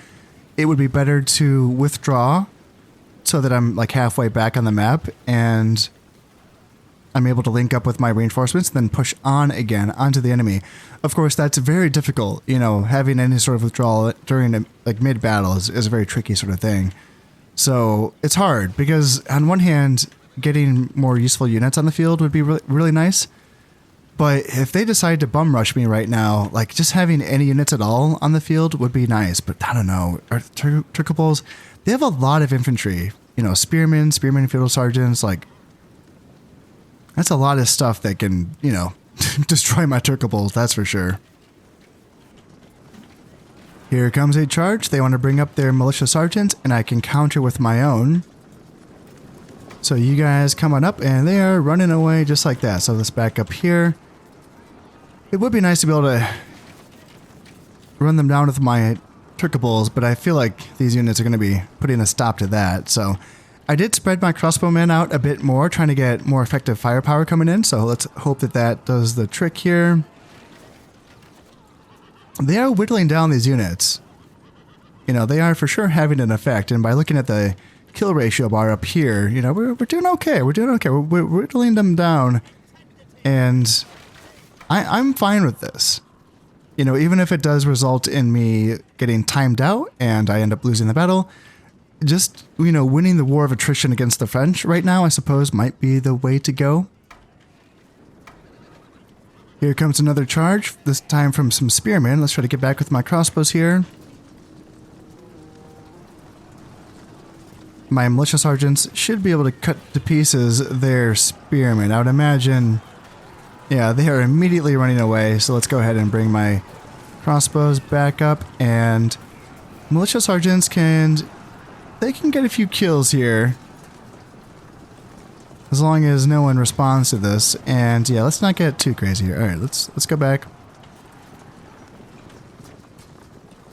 it would be better to withdraw so that I'm like halfway back on the map and I'm able to link up with my reinforcements, then push on again onto the enemy. Of course, that's very difficult. You know, having any sort of withdrawal during a, like mid-battle is a very tricky sort of thing. So it's hard because on one hand, getting more useful units on the field would be really nice. But if they decide to bum rush me right now, like just having any units at all on the field would be nice. But I don't know. Turcopoles, they have a lot of infantry. You know, spearmen, field sergeants, like that's a lot of stuff that can, you know, destroy my Turcopoles, that's for sure. Here comes a charge. They want to bring up their militia sergeant, and I can counter with my own. So you guys come on up, and they are running away just like that. So let's back up here. It would be nice to be able to run them down with my Turcopoles, but I feel like these units are going to be putting a stop to that. So I did spread my crossbowmen out a bit more, trying to get more effective firepower coming in. So let's hope that that does the trick here. They are whittling down these units. You know, they are for sure having an effect. And by looking at the kill ratio bar up here, you know, we're doing okay. We're doing okay. We're whittling them down. And I'm fine with this. You know, even if it does result in me getting timed out and I end up losing the battle, just, you know, winning the war of attrition against the French right now, I suppose, might be the way to go. Here comes another charge, this time from some spearmen. Let's try to get back with my crossbows here. My militia sergeants should be able to cut to pieces their spearmen. I would imagine, yeah, they are immediately running away. So let's go ahead and bring my crossbows back up. And militia sergeants they can get a few kills here. As long as no one responds to this. And yeah, let's not get too crazy here. Alright, let's go back.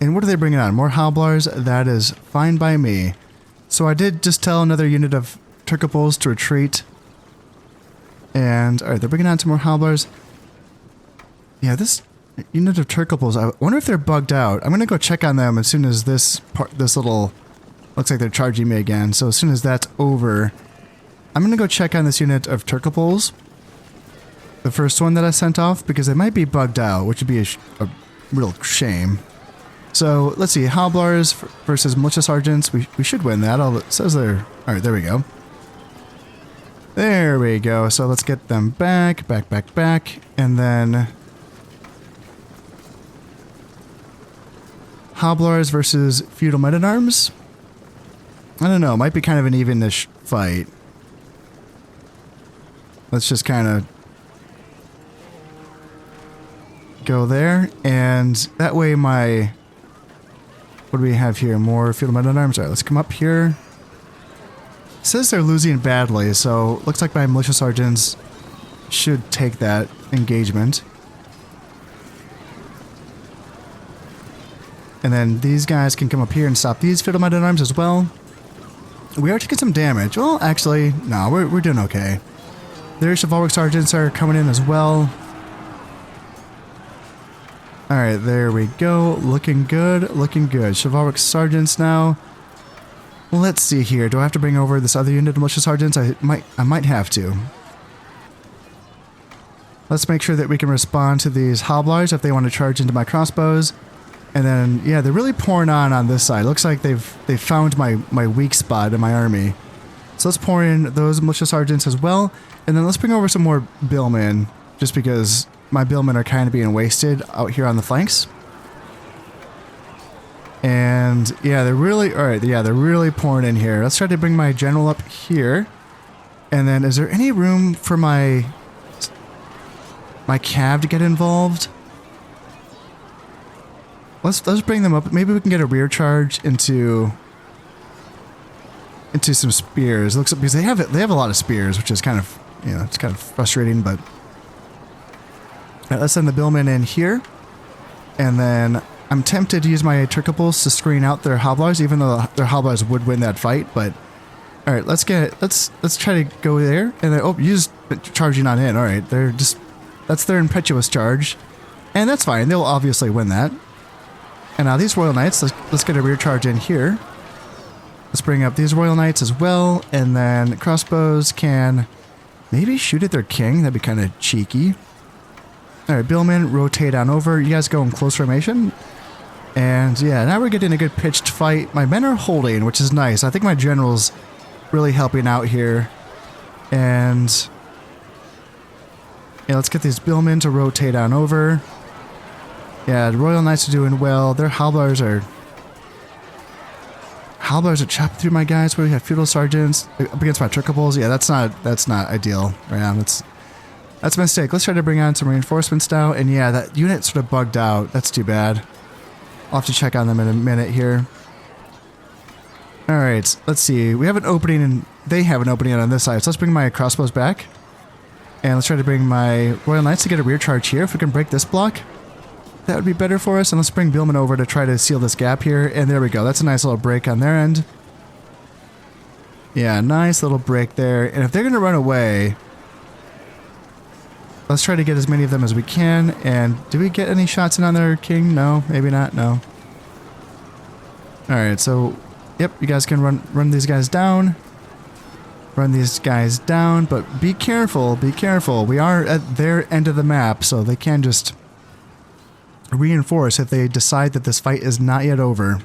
And what are they bringing on? More Howblars? That is fine by me. So I did just tell another unit of Turcopoles to retreat. And alright, they're bringing on some more Howblars. Yeah, this unit of Turcopoles, I wonder if they're bugged out. I'm going to go check on them as soon as this little... Looks like they're charging me again. So as soon as that's over... I'm going to go check on this unit of Turcopoles. The first one that I sent off, because they might be bugged out, which would be a real shame. So, let's see. Howblars versus militia sergeants. We should win that. It says they're... Alright, there we go. There we go. So let's get them back. And then... Howblars versus feudal men-at-arms. I don't know. Might be kind of an even-ish fight. Let's just kind of go there, and that way my... What do we have here? More feudal men-at-arms. Alright, let's come up here. It says they're losing badly, so looks like my militia sergeants should take that engagement. And then these guys can come up here and stop these feudal men-at-arms as well. We are taking some damage. Well, actually, no, we're doing okay. Their chivalric sergeants are coming in as well. Alright, there we go. Looking good, looking good. Chivalric sergeants now. Let's see here. Do I have to bring over this other unit of militia sergeants? I might have to. Let's make sure that we can respond to these Howblars if they want to charge into my crossbows. And then, yeah, they're really pouring on this side. Looks like they've found my weak spot in my army. So let's pour in those militia sergeants as well. And then let's bring over some more billmen, just because my billmen are kind of being wasted out here on the flanks. And yeah, they're really, alright, yeah, they're really pouring in here. Let's try to bring my general up here. And then is there any room for my cav to get involved? Let's bring them up. Maybe we can get a rear charge into some spears. It looks like, because they have a lot of spears, which is kind of, you know, it's kind of frustrating, but let's send the billmen in here. And then I'm tempted to use my triples to screen out their hobblers, even though their hobblers would win that fight. But all right, let's try to go there. And then, oh, you just charging on in. All right, that's their impetuous charge, and that's fine. They'll obviously win that. And now these Royal Knights, let's get a rear charge in here. Let's bring up these Royal Knights as well, and then crossbows can maybe shoot at their king. That'd be kind of cheeky. All right, Billman, rotate on over. You guys go in close formation. And yeah, now we're getting a good pitched fight. My men are holding, which is nice. I think my general's really helping out here. And yeah, let's get these Billmen to rotate on over. Yeah, the Royal Knights are doing well. Their hobblers are chopping through my guys. Where we have feudal sergeants up against my trickables. Yeah, that's not ideal. Yeah, that's a mistake. Let's try to bring on some reinforcements now. And yeah, that unit sort of bugged out. That's too bad. I'll have to check on them in a minute here. All right, let's see. We have an opening, and they have an opening on this side. So let's bring my crossbows back. And let's try to bring my Royal Knights to get a rear charge here. If we can break this block, that would be better for us. And let's bring Billman over to try to seal this gap here. And there we go. That's a nice little break on their end. Yeah, nice little break there. And if they're going to run away, let's try to get as many of them as we can. And did we get any shots in on their king? No, maybe not. No. All right, so yep, you guys can run these guys down. Run these guys down, but be careful, be careful. We are at their end of the map, so they can just reinforce if they decide that this fight is not yet over.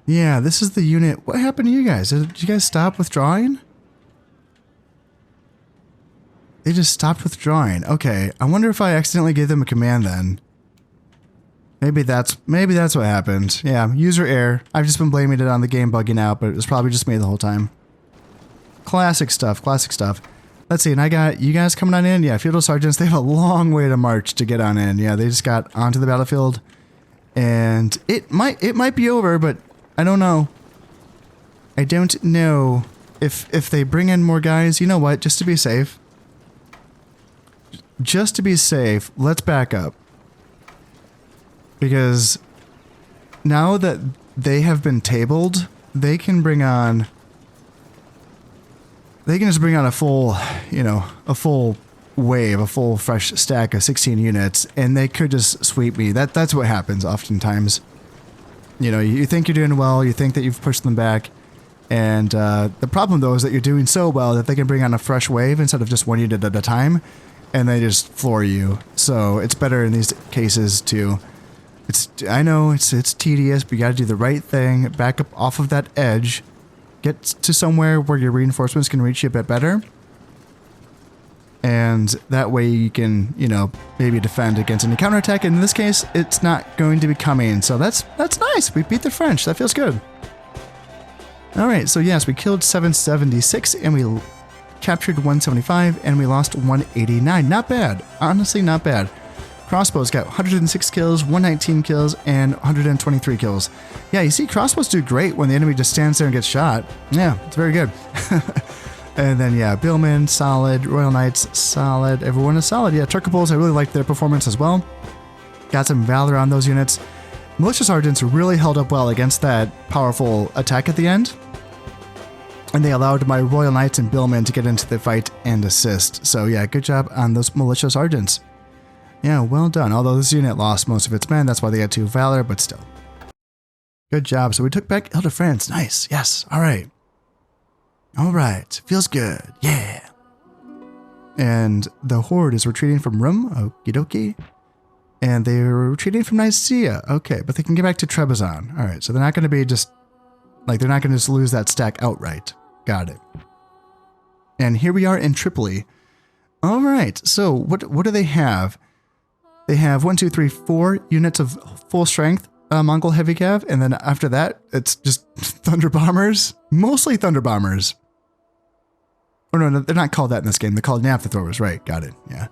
Yeah, this is the unit. What happened to you guys? Did you guys stop withdrawing? They just stopped withdrawing. Okay, I wonder if I accidentally gave them a command then. Maybe that's what happened. Yeah, user error. I've just been blaming it on the game bugging out, but it was probably just me the whole time. Classic stuff, classic stuff. Let's see, and I got you guys coming on in. Yeah, feudal sergeants, they have a long way to march to get on in. Yeah, they just got onto the battlefield. And it might be over, but I don't know. I don't know if they bring in more guys. You know what? Just to be safe. Just to be safe, let's back up. Because now that they have been tabled, they can bring on... They can just bring on a full, a full wave, a full fresh stack of 16 units, and they could just sweep me. That's what happens oftentimes. You think you're doing well, you think that you've pushed them back, and the problem though is that you're doing so well that they can bring on a fresh wave instead of just one unit at a time, and they just floor you. So it's better in these cases to... I know it's tedious, but you gotta do the right thing, back up off of that edge, get to somewhere where your reinforcements can reach you a bit better. And that way you can, maybe defend against any counterattack. And in this case, it's not going to be coming. So that's nice. We beat the French. That feels good. All right. So yes, we killed 776 and we captured 175 and we lost 189. Not bad. Honestly, not bad. Crossbows got 106 kills, 119 kills, and 123 kills. Yeah, you see, crossbows do great when the enemy just stands there and gets shot. Yeah, it's very good. And then, yeah, Billman, solid. Royal Knights, solid. Everyone is solid. Yeah, Turkapoles, I really liked their performance as well. Got some valor on those units. Militia Sergeants really held up well against that powerful attack at the end. And they allowed my Royal Knights and Billman to get into the fight and assist. So, yeah, good job on those Militia Sergeants. Yeah, well done. Although this unit lost most of its men, that's why they had 2 valor, but still. Good job. So we took back Ile-de-France. Nice. Yes. All right. All right. Feels good. Yeah. And the Horde is retreating from Rum. Okie dokie. And they were retreating from Nicaea. Okay, but they can get back to Trebizond. All right. So they're not going to be just... they're not going to just lose that stack outright. Got it. And here we are in Tripoli. All right. So what do they have? They have 4 units of full strength Mongol heavy cav, and then after that, it's just Thunder Bombers. Mostly Thunder Bombers. Oh no, they're not called that in this game. They're called Naphtha Throwers, right? Got it. Yeah.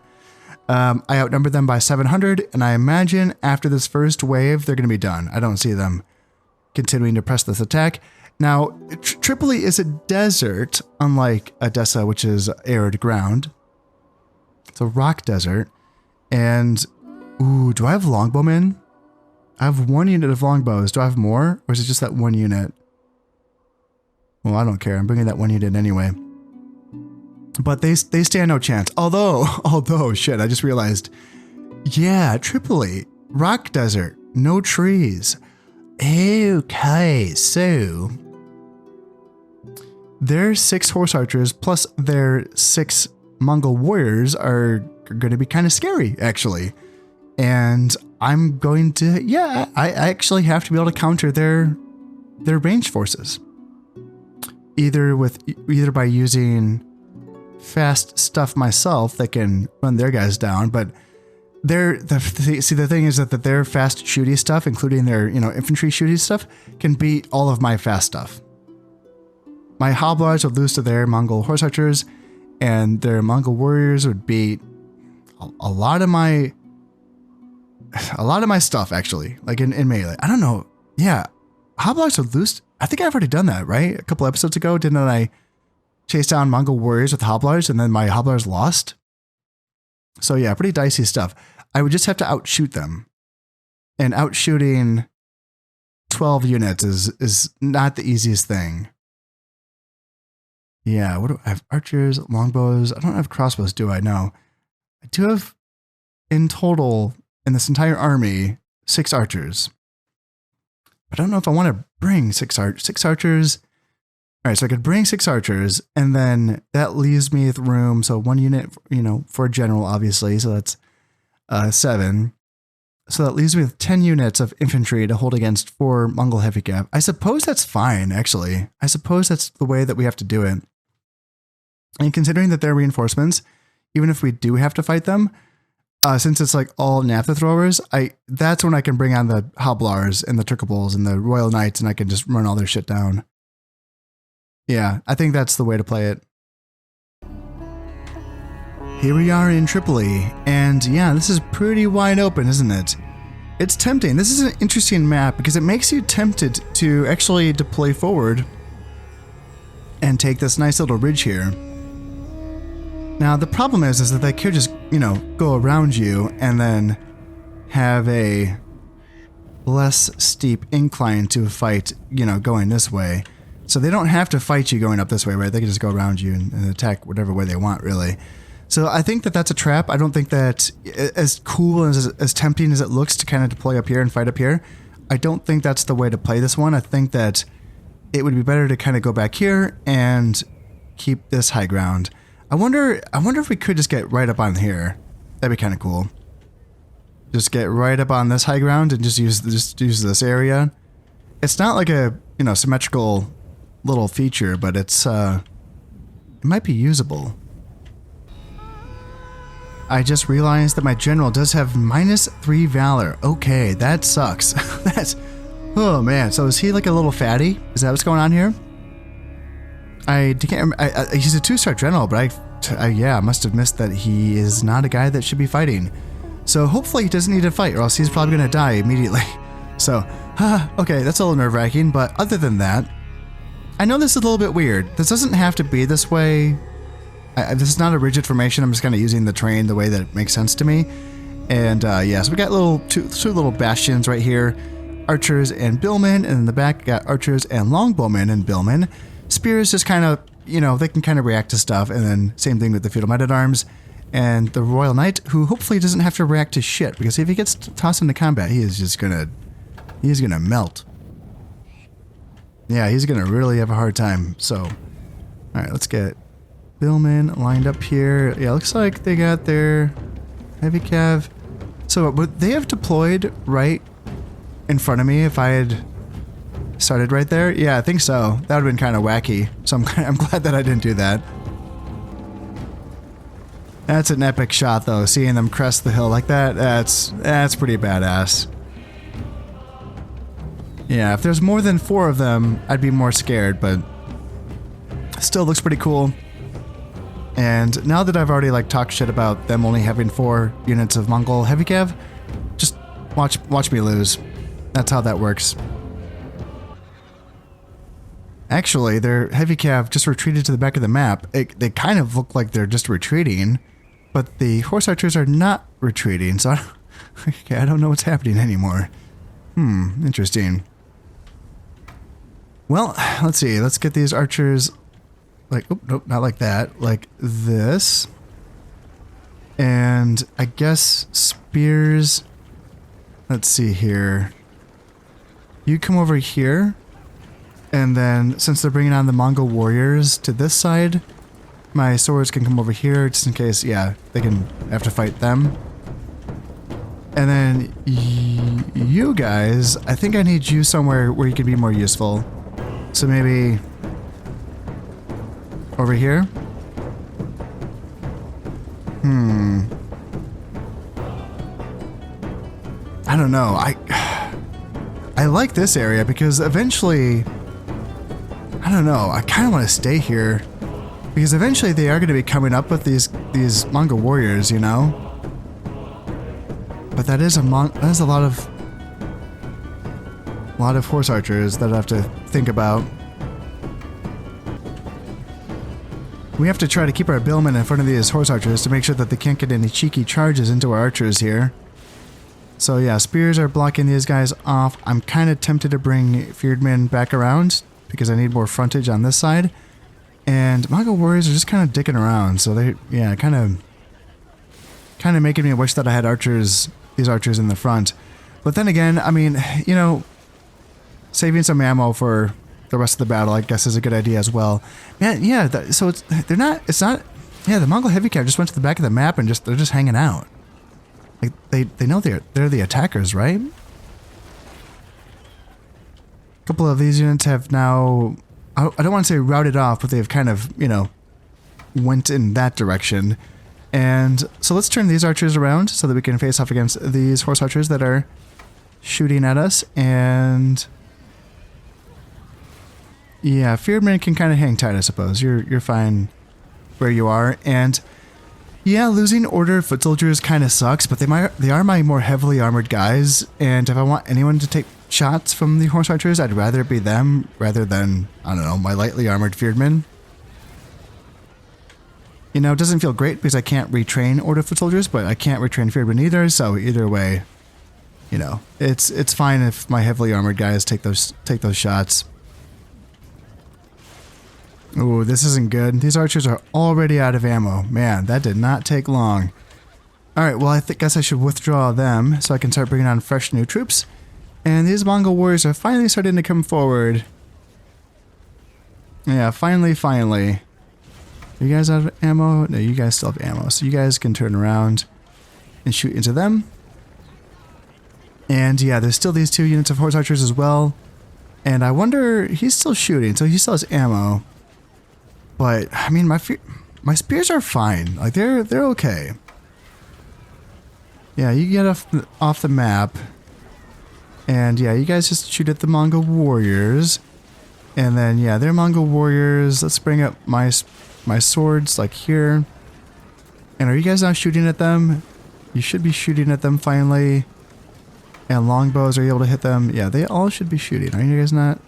I outnumbered them by 700, and I imagine after this first wave, they're going to be done. I don't see them continuing to press this attack. Now, Tripoli is a desert, unlike Edessa, which is arid ground. It's a rock desert, and Ooh, do I have longbowmen? I have 1 unit of longbows. Do I have more? Or is it just that 1 unit? Well, I don't care. I'm bringing that 1 unit anyway. But they stand no chance. Although, shit, I just realized. Yeah, Tripoli. Rock desert. No trees. Okay, so their 6 horse archers plus their 6 Mongol warriors are going to be kind of scary, actually. And I'm going to, yeah, I actually have to be able to counter their ranged forces. Either by using fast stuff myself that can run their guys down, but the thing is that their fast shooty stuff, including their infantry shooty stuff, can beat all of my fast stuff. My hobblars would lose to their Mongol horse archers, and their Mongol warriors would beat a lot of my stuff, actually, like in melee. I don't know. Yeah, hobblars would lose. I think I've already done that, right? A couple episodes ago, didn't I chase down Mongol warriors with hobblars, and then my hobblars lost? So yeah, pretty dicey stuff. I would just have to outshoot them. And outshooting 12 units is not the easiest thing. Yeah, what do I have? Archers, longbows. I don't have crossbows, do I? No. I do have, in total, in this entire army, 6 archers. But I don't know if I want to bring 6 archers. All right, so I could bring 6 archers, and then that leaves me with room. So 1 unit, for a general, obviously. So that's 7. So that leaves me with 10 units of infantry to hold against 4 Mongol heavy cav. I suppose that's fine, actually. I suppose that's the way that we have to do it. And considering that they're reinforcements, even if we do have to fight them, since it's like all naphtha throwers, that's when I can bring on the hobblars and the turkables and the royal knights, and I can just run all their shit down. Yeah, I think that's the way to play it. Here we are in Tripoli, and yeah, this is pretty wide open, isn't it? It's tempting. This is an interesting map because it makes you tempted to actually deploy forward and take this nice little ridge here. Now, the problem is that they could just, go around you and then have a less steep incline to a fight, going this way. So they don't have to fight you going up this way, right? They can just go around you and attack whatever way they want, really. So I think that that's a trap. I don't think that, as cool and as tempting as it looks to kind of deploy up here and fight up here, I don't think that's the way to play this one. I think that it would be better to kind of go back here and keep this high ground. I wonder if we could just get right up on here. That'd be kind of cool. Just get right up on this high ground and just use this area. It's not like a symmetrical little feature, but it might be usable. I just realized that my general does have -3 valor. Okay, that sucks. Oh man. So is he like a little fatty? Is that what's going on here? I can't remember. He's a 2-star general, but I must have missed that he is not a guy that should be fighting. So hopefully he doesn't need to fight, or else he's probably going to die immediately. So, okay, that's a little nerve-wracking, but other than that, I know this is a little bit weird. This doesn't have to be this way. This is not a rigid formation. I'm just kind of using the terrain the way that it makes sense to me. And yeah, so we got two little bastions right here. Archers and billmen, and in the back got archers and longbowmen and billmen. Spears just kind of, they can kind of react to stuff, and then same thing with the feudal knight-at-arms and the royal knight, who hopefully doesn't have to react to shit, because if he gets tossed into combat, he's gonna melt. Yeah, he's gonna really have a hard time. So, all right, let's get billmen lined up here. Yeah, looks like they got their heavy cav. So would they have deployed right in front of me if I had started right there? Yeah, I think so. That would have been kind of wacky. So I'm glad that I didn't do that. That's an epic shot, though. Seeing them crest the hill like that, that's pretty badass. Yeah, if there's more than 4 of them, I'd be more scared, but still looks pretty cool. And now that I've already talked shit about them only having 4 units of Mongol heavy cav, just watch me lose. That's how that works. Actually, their heavy cav just retreated to the back of the map. They kind of look like they're just retreating, but the horse archers are not retreating, so Okay, I don't know what's happening anymore. Interesting. Well, let's see. Let's get these archers like, oh, nope, not like that. Like this. And I guess spears. Let's see here. You come over here. And then since they're bringing on the Mongol warriors to this side, my swords can come over here just in case, yeah, they can have to fight them. And then you guys, I think I need you somewhere where you can be more useful. So maybe over here? I don't know. I like this area because eventually, I don't know, I kind of want to stay here because eventually they are going to be coming up with these Mongol warriors, you know? But that is a lot of horse archers that I have to think about. We have to try to keep our billmen in front of these horse archers to make sure that they can't get any cheeky charges into our archers here. So yeah, spears are blocking these guys off. I'm kind of tempted to bring Fearedmen back around because I need more frontage on this side. And Mongol warriors are just kind of dicking around, so they, yeah, kind of making me wish that I had these archers in the front. But then again, I mean, you know, saving some ammo for the rest of the battle, I guess, is a good idea as well. Man, yeah, so it's not, yeah, the Mongol heavy cav just went to the back of the map and they're just hanging out. Like, they know they're the attackers, right? A couple of these units have now, I don't want to say routed off, but they've kind of, you know, went in that direction. And so let's turn these archers around so that we can face off against these horse archers that are shooting at us. And yeah, Fearedmen can kind of hang tight, I suppose. You're fine where you are. And yeah, losing Order foot soldiers kind of sucks, but they are my more heavily armored guys. And if I want anyone to take shots from the horse archers, I'd rather it be them rather than, I don't know, my lightly armored Fearedmen. You know, it doesn't feel great because I can't retrain Order foot soldiers, but I can't retrain Fearedmen either, so either way, you know, it's fine if my heavily armored guys take those shots. Ooh, this isn't good. These archers are already out of ammo. Man, that did not take long. Alright, well, I guess I should withdraw them so I can start bringing on fresh new troops. And these Mongol warriors are finally starting to come forward. Yeah, finally. You guys out of ammo? No, you guys still have ammo. So you guys can turn around and shoot into them. And yeah, there's still these 2 units of horse archers as well. And I wonder, he's still shooting, so he still has ammo. But I mean, my spears are fine. Like they're okay. Yeah, you get off the map. And yeah, you guys just shoot at the Mongol warriors. And then yeah, they're Mongol warriors. Let's bring up my swords like here. And are you guys not shooting at them? You should be shooting at them finally. And longbows, are you able to hit them? Yeah, they all should be shooting. Are you guys not?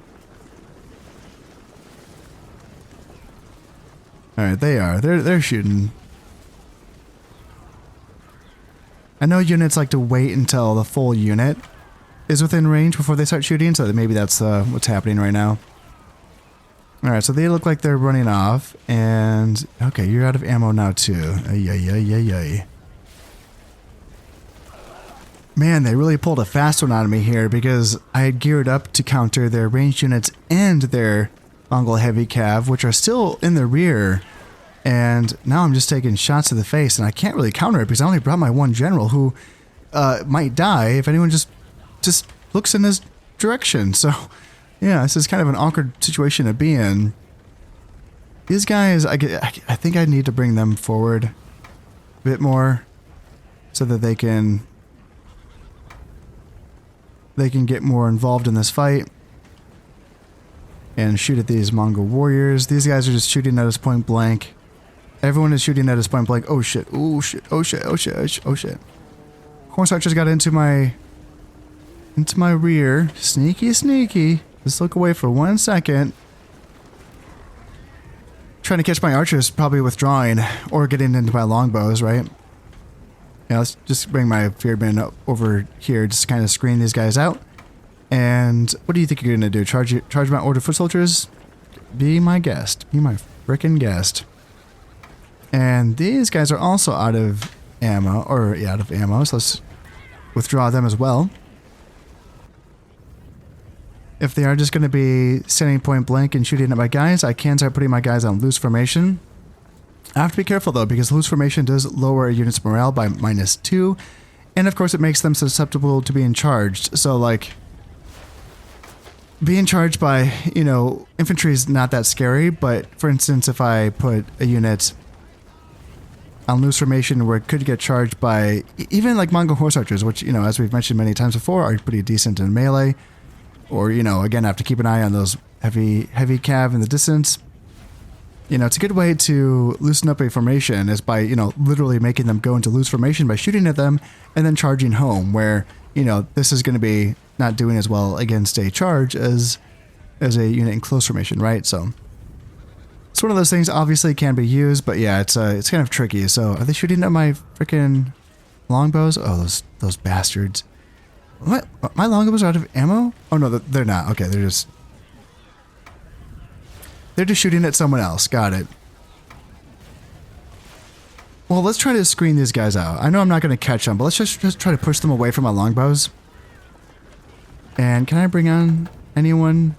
Alright, they are. They're shooting. I know units like to wait until the full unit is within range before they start shooting, so maybe that's what's happening right now. Alright, so they look like they're running off, and okay, you're out of ammo now too. Ay. Man, they really pulled a fast one out of me here because I had geared up to counter their ranged units and their Mongol heavy cav, which are still in the rear. And now I'm just taking shots to the face, and I can't really counter it because I only brought my one general who might die if anyone just looks in his direction. So, yeah, this is kind of an awkward situation to be in. These guys, I think I need to bring them forward a bit more so that they can get more involved in this fight and shoot at these Mongol warriors. These guys are just shooting at us point blank. Everyone is shooting at us point blank. Oh shit, oh shit, oh shit, oh shit, oh shit. Horse archers got into my rear. Sneaky. Just look away for 1 second. Trying to catch my archers, probably withdrawing or getting into my longbows, right? Yeah, let's just bring my Fearman over here, just kind of screen these guys out. And what do you think you're going to do? Charge my order foot soldiers? Be my guest. Be my frickin' guest. And these guys are also out of ammo, out of ammo, so let's withdraw them as well. If they are just going to be standing point blank and shooting at my guys, I can start putting my guys on loose formation. I have to be careful though, because loose formation does lower a unit's morale by -2, and of course it makes them susceptible to being charged. So like, being charged by, infantry is not that scary, but for instance, if I put a unit on loose formation where it could get charged by even like Mongol horse archers, which, as we've mentioned many times before, are pretty decent in melee, or, again, I have to keep an eye on those heavy cav in the distance. It's a good way to loosen up a formation is by, literally making them go into loose formation by shooting at them and then charging home, where, this is going to be not doing as well against a charge as a unit in close formation, right? So it's one of those things, obviously can be used, but yeah, it's kind of tricky. So are they shooting at my freaking longbows? Oh, those bastards. What? My longbows are out of ammo? Oh no, they're not. Okay, they're just shooting at someone else. Got it. Well, let's try to screen these guys out. I know I'm not going to catch them, but let's just try to push them away from my longbows. And can I bring on anyone?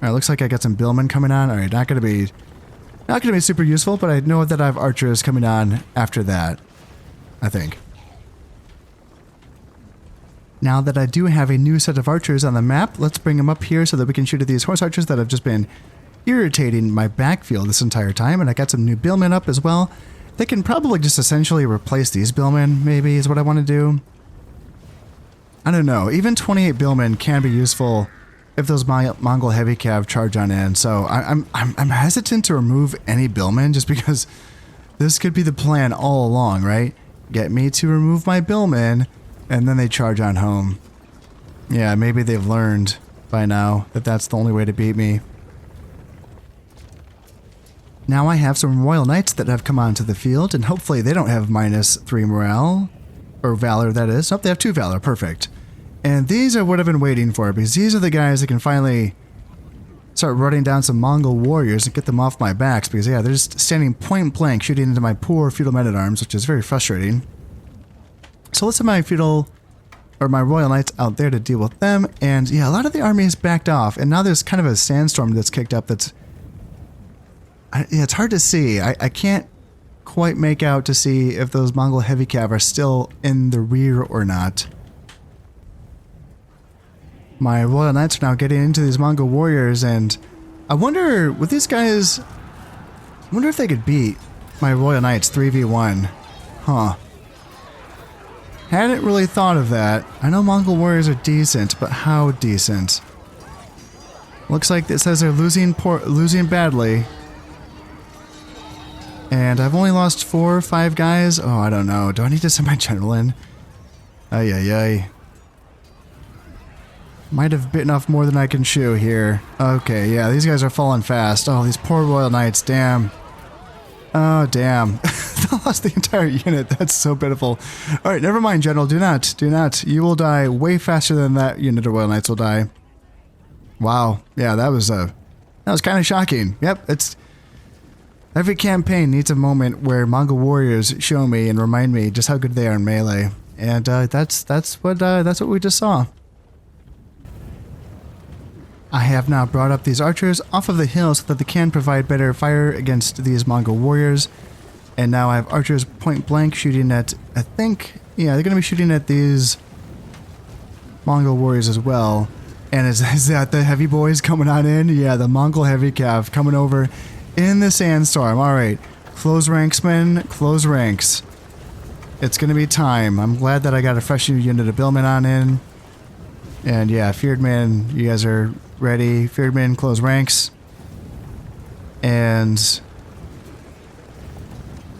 All right, looks like I got some billmen coming on. All right, not going to be super useful, but I know that I have archers coming on after that, I think. Now that I do have a new set of archers on the map, let's bring them up here so that we can shoot at these horse archers that have just been irritating my backfield this entire time. And I got some new billmen up as well. They can probably just essentially replace these billmen, maybe, is what I want to do. I don't know. Even 28 billmen can be useful if those Mongol heavy cav charge on in. So I'm hesitant to remove any billmen just because this could be the plan all along, right? Get me to remove my billmen, and then they charge on home. Yeah, maybe they've learned by now that that's the only way to beat me. Now I have some Royal Knights that have come onto the field, and hopefully they don't have -3 morale. Or Valor, that is. Nope, they have 2 Valor. Perfect. And these are what I've been waiting for, because these are the guys that can finally start running down some Mongol warriors and get them off my backs, because, yeah, they're just standing point blank shooting into my poor feudal men-at-arms, which is very frustrating. So let's have my Royal Knights out there to deal with them, and, yeah, a lot of the army is backed off, and now there's kind of a sandstorm that's kicked up that's... yeah, it's hard to see. I can't quite make out to see if those Mongol heavy cav are still in the rear or not. My Royal Knights are now getting into these Mongol warriors, and I wonder, with these guys, I wonder if they could beat my Royal Knights 3v1. Huh. Hadn't really thought of that. I know Mongol warriors are decent, but how decent? Looks like it says they're losing badly. And I've only lost 4 or 5 guys. Oh, I don't know. Do I need to send my general in? Ay, ay, ay. Might have bitten off more than I can chew here. Okay, yeah, these guys are falling fast. Oh, these poor Royal Knights, damn. Oh, damn. They lost the entire unit. That's so pitiful. Alright, never mind, General. Do not. You will die way faster than that unit of Royal Knights will die. Wow. Yeah, that was kind of shocking. Yep, it's... Every campaign needs a moment where Mongol warriors show me and remind me just how good they are in melee. And that's what we just saw. I have now brought up these archers off of the hill so that they can provide better fire against these Mongol warriors. And now I have archers point blank shooting at, I think, yeah, they're going to be shooting at these Mongol warriors as well. And is that the heavy boys coming on in? Yeah, the Mongol heavy cav coming over in the sandstorm. Alright, close ranks, men, close ranks. It's going to be time. I'm glad that I got a fresh new unit of billmen on in. And yeah, Feared Men, you guys are ready. Feared Men, close ranks. And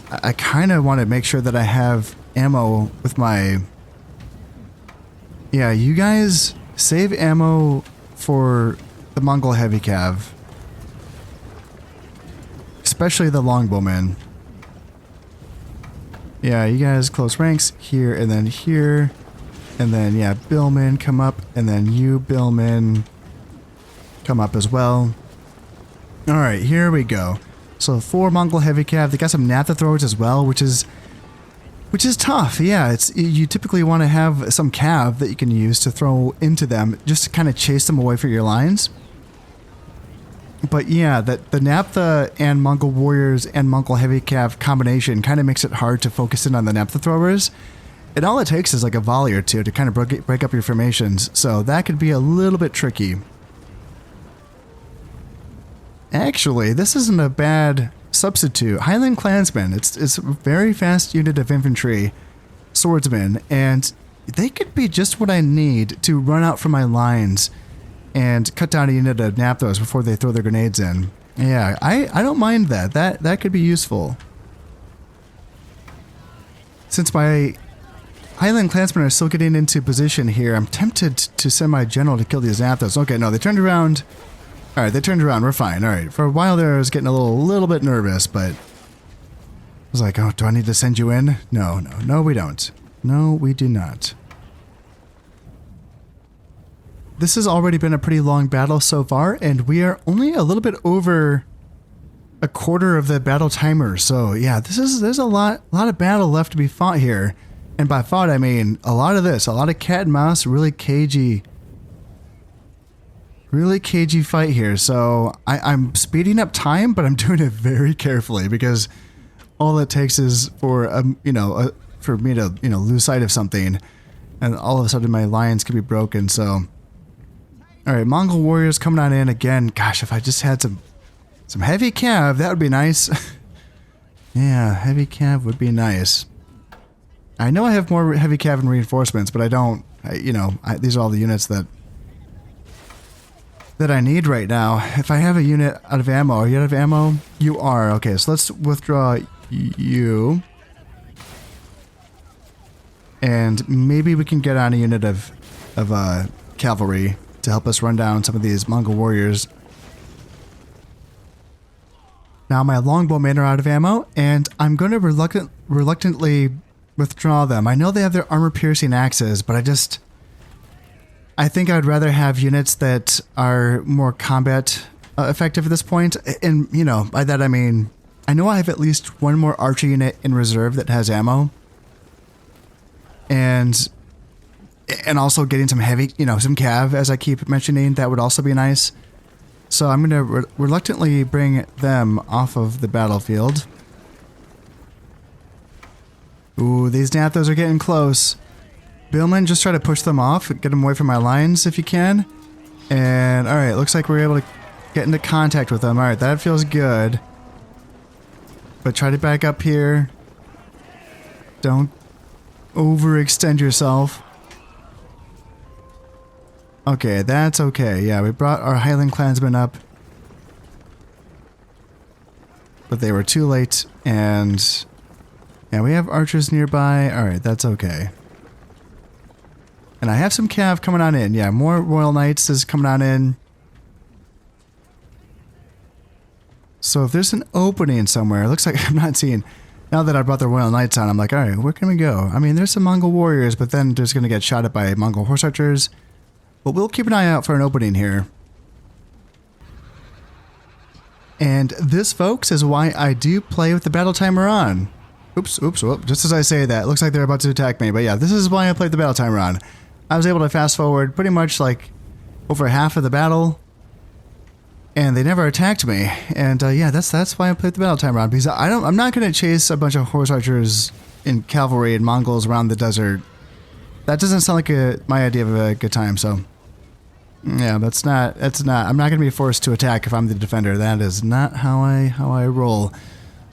I kind of want to make sure that I have ammo with my... Yeah, you guys save ammo for the Mongol heavy cav. Especially the longbowmen. Yeah, you guys close ranks here and then here. And then, yeah, Billman come up. And then you, Billman, come up as well. Alright, here we go. So 4 Mongol heavy cav. They got some naphtha throwers as well, which is tough. Yeah, you typically want to have some cav that you can use to throw into them just to kind of chase them away from your lines. But yeah, the naphtha and Mongol warriors and Mongol heavy cav combination kind of makes it hard to focus in on the naphtha throwers. And all it takes is like a volley or two to kind of break up your formations. So that could be a little bit tricky. Actually, this isn't a bad substitute. Highland Clansmen, it's a very fast unit of infantry, swordsmen, and they could be just what I need to run out from my lines and cut down a unit of Napthos before they throw their grenades in. Yeah, I don't mind that. That could be useful. Since my Highland Clansmen are still getting into position here, I'm tempted to send my general to kill these Napthos. Okay, no, they turned around. Alright, they turned around. We're fine. Alright, for a while there I was getting a little bit nervous, but I was like, oh, do I need to send you in? No, we don't. No, we do not. This has already been a pretty long battle so far, and we are only a little bit over a quarter of the battle timer. So yeah, there's a lot of battle left to be fought here. And by fought, I mean a lot of cat and mouse, really cagey fight here. So I'm speeding up time, but I'm doing it very carefully because all it takes is for for me to lose sight of something, and all of a sudden my lines could be broken. So, all right, Mongol warriors coming on in again. Gosh, if I just had some heavy cav, that would be nice. Yeah, heavy cav would be nice. I know I have more heavy cav and reinforcements, but I don't. These are all the units that I need right now. If I have a unit out of ammo, are you out of ammo? You are. Okay, so let's withdraw you. And maybe we can get on a unit of cavalry to help us run down some of these Mongol warriors. Now my longbowmen are out of ammo, and I'm going to reluctantly withdraw them. I know they have their armor-piercing axes, but I think I'd rather have units that are more combat effective at this point. And, by that I mean, I know I have at least one more archer unit in reserve that has ammo. And also getting some heavy, some cav, as I keep mentioning, that would also be nice. So I'm going to reluctantly bring them off of the battlefield. Ooh, these Nathos are getting close. Billman, just try to push them off, get them away from my lines if you can. And, alright, looks like we're able to get into contact with them. Alright, that feels good. But try to back up here. Don't overextend yourself. Okay, that's okay. Yeah, we brought our Highland Clansmen up. But they were too late, and yeah, we have archers nearby. Alright, that's okay. And I have some cav coming on in. Yeah, more Royal Knights is coming on in. So if there's an opening somewhere, it looks like I'm not seeing. Now that I brought the Royal Knights on, I'm like, alright, where can we go? I mean, there's some Mongol warriors, but then there's going to get shot at by Mongol horse archers. But we'll keep an eye out for an opening here. And this, folks, is why I do play with the battle timer on. Oops, just as I say that, it looks like they're about to attack me. But yeah, this is why I played the battle timer on. I was able to fast forward pretty much like over half of the battle. And they never attacked me. And yeah, that's why I played the battle timer on. Because I'm not going to chase a bunch of horse archers and cavalry and Mongols around the desert. That doesn't sound like my idea of a good time, so yeah, that's not, I'm not going to be forced to attack if I'm the defender. That is not how I roll.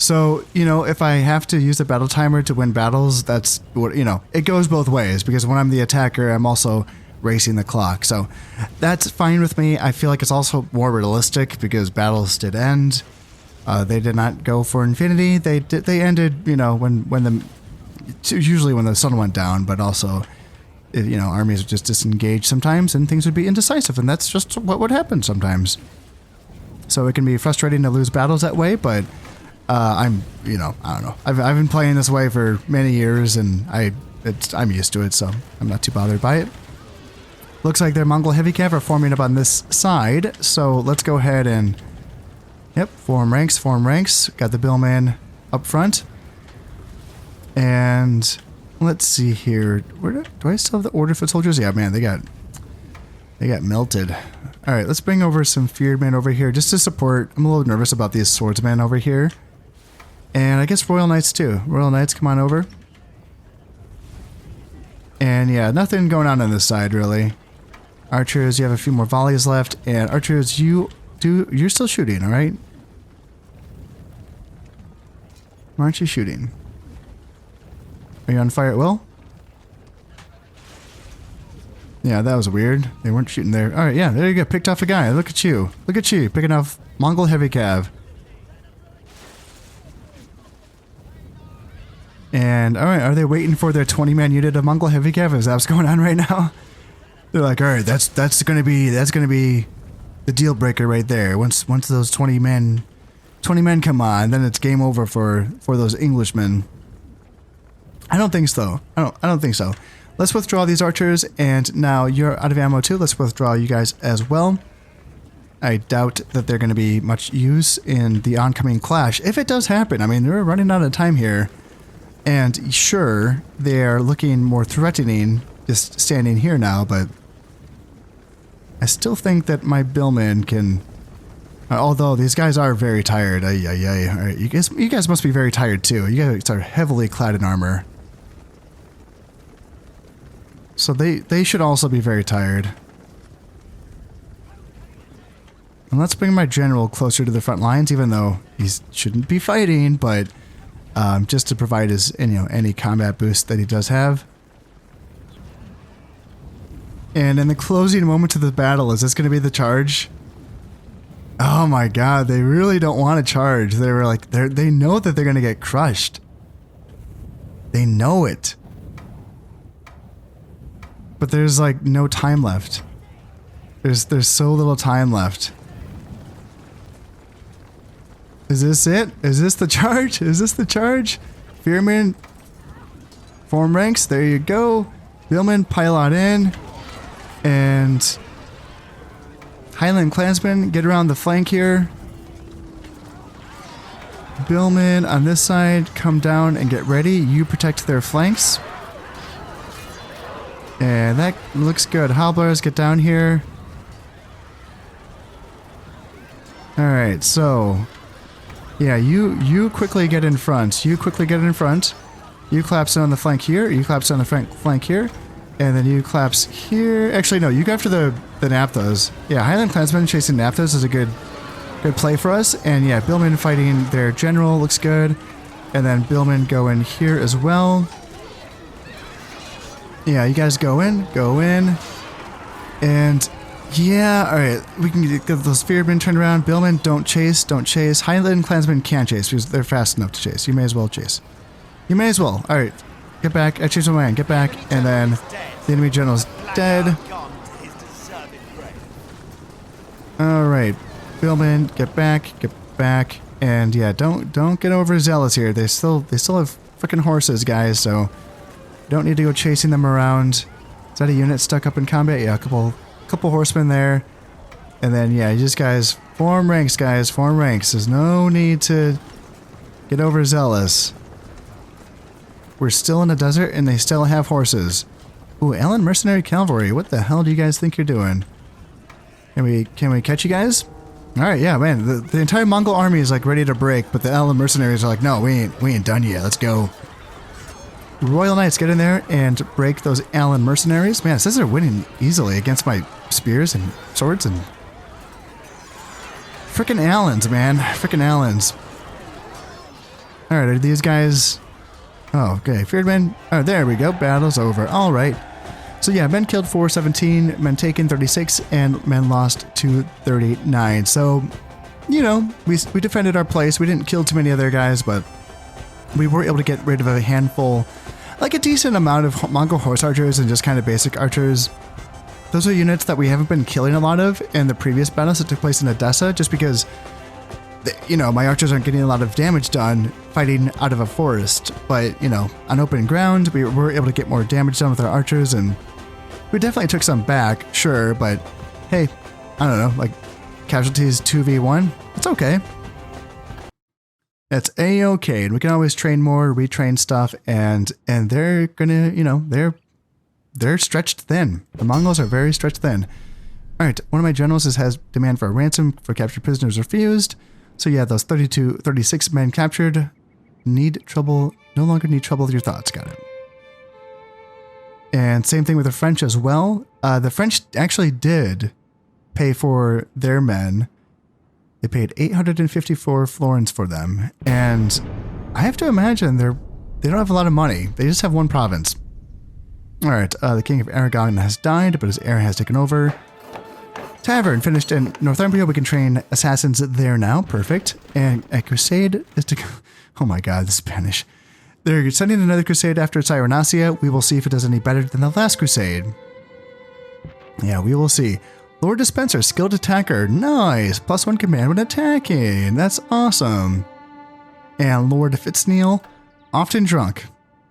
So, if I have to use the battle timer to win battles, that's what, it goes both ways, because when I'm the attacker, I'm also racing the clock. So that's fine with me. I feel like it's also more realistic because battles did end. They did not go for infinity. They ended, usually when the sun went down, but also, armies would just disengage sometimes and things would be indecisive, and that's just what would happen sometimes. So it can be frustrating to lose battles that way, but I'm, you know, I don't know. I've been playing this way for many years, and I'm used to it, so I'm not too bothered by it. Looks like their Mongol heavy cav are forming up on this side, so let's go ahead and, yep, form ranks, form ranks. Got the billman up front. And let's see here. Do I still have the order foot soldiers? Yeah, man, they got melted. All right, let's bring over some feared men over here just to support. I'm a little nervous about these swordsmen over here. And I guess Royal Knights too. Royal Knights, come on over. And yeah, nothing going on this side really. Archers, you have a few more volleys left. And archers, you're still shooting, all right? Why aren't you shooting? Are you on fire at will? Yeah, that was weird. They weren't shooting there. All right, yeah, there you go. Picked off a guy. Look at you. Look at you. Picking off Mongol heavy cav. And, all right, are they waiting for their 20-man unit of Mongol heavy cav? Is that what's going on right now? They're like, all right, that's gonna be the deal breaker right there. Once those 20 men come on, then it's game over for those Englishmen. I don't think so. I don't think so. Let's withdraw these archers, and now you're out of ammo too. Let's withdraw you guys as well. I doubt that they're going to be much use in the oncoming clash. If it does happen, I mean, they're running out of time here. And sure, they're looking more threatening just standing here now, but I still think that my billman can... although these guys are very tired. All right, you guys must be very tired too. You guys are heavily clad in armor. So they should also be very tired. And let's bring my general closer to the front lines, even though he shouldn't be fighting, but just to provide his any combat boost that he does have. And in the closing moments of the battle, is this going to be the charge? Oh my god, they really don't want to charge. They were like, they know that they're going to get crushed. They know it. But there's like no time left. There's so little time left. Is this it? Is this the charge? Is this the charge? Fearmen, form ranks. There you go. Billmen, pile on in. And Highland Clansmen, get around the flank here. Billmen on this side, come down and get ready. You protect their flanks. And that looks good. Halbars, get down here. Alright, so... yeah, you quickly get in front. You quickly get in front. You collapse on the flank here. You collapse on the flank here. And then you collapse here. Actually, no, you go after the Naphthas. Yeah, Highland Clansmen chasing Naphthas is a good play for us. And yeah, Billmen fighting their general looks good. And then Billmen go in here as well. Yeah, you guys go in. And yeah, alright, we can get those Fearmen turned around. Billmen, don't chase. Highland Clansmen can chase because they're fast enough to chase. You may as well chase. You may as well. Alright, get back. I chase my man. Get back. And then the enemy general's dead. Alright, Billmen, get back. And yeah, don't get overzealous here. They still have freaking horses, guys, so don't need to go chasing them around. Is that a unit stuck up in combat? Yeah, a couple horsemen there. And then yeah, you just guys form ranks, guys. Form ranks. There's no need to get overzealous. We're still in a desert and they still have horses. Ooh, Allen Mercenary Cavalry. What the hell do you guys think you're doing? Can we catch you guys? Alright, yeah, man. The entire Mongol army is like ready to break, but the Allen Mercenaries are like, no, we ain't done yet. Let's go. Royal Knights, get in there and break those Allen Mercenaries. Man, it says they're winning easily against my spears and swords and... frickin' Allens, man. Frickin' Allens. Alright, are these guys... oh, okay. Feared men. Oh, there we go. Battle's over. Alright. So yeah, men killed 417, men taken 36, and men lost 239. So, you know, we defended our place. We didn't kill too many other guys, but we were able to get rid of a handful, like a decent amount of Mongol horse archers and just kind of basic archers. Those are units that we haven't been killing a lot of in the previous battles that took place in Edessa, just because you know, my archers aren't getting a lot of damage done fighting out of a forest, but, you know, on open ground, we were able to get more damage done with our archers, and we definitely took some back, sure, but hey, I don't know, like, casualties 2v1, it's okay. It's a-okay, and we can always train more, retrain stuff, and they're gonna, you know, they're stretched thin. The Mongols are very stretched thin. All right, one of my generals has demand for a ransom for captured prisoners refused. So yeah, those 36 men captured no longer need trouble with your thoughts. Got it. And same thing with the French as well. The French actually did pay for their men. They paid 854 florins for them. And I have to imagine they don't have a lot of money. They just have one province. All right, the king of Aragon has died, but his heir has taken over. Tavern finished in Northumbria. We can train assassins there now. Perfect. And a crusade is to... Oh my god, the Spanish. They're sending another crusade after Cyrenacia. We will see if it does any better than the last crusade. Yeah, we will see. Lord Dispenser, skilled attacker. Nice. +1 command when attacking. That's awesome. And Lord Fitzneel, often drunk.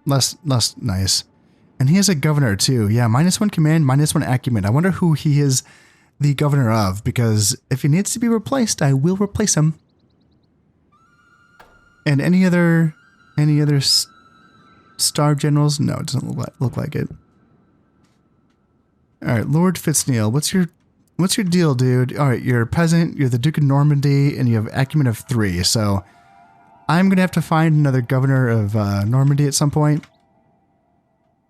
Less nice. And he is a governor too. Yeah, -1 command, -1 acumen. I wonder who he is the governor of, because if he needs to be replaced, I will replace him. And any other star generals? No, it doesn't look like it. All right, Lord Fitzneel, what's your deal, dude? All right, you're a peasant, you're the Duke of Normandy, and you have acumen of 3. So I'm gonna have to find another governor of Normandy at some point.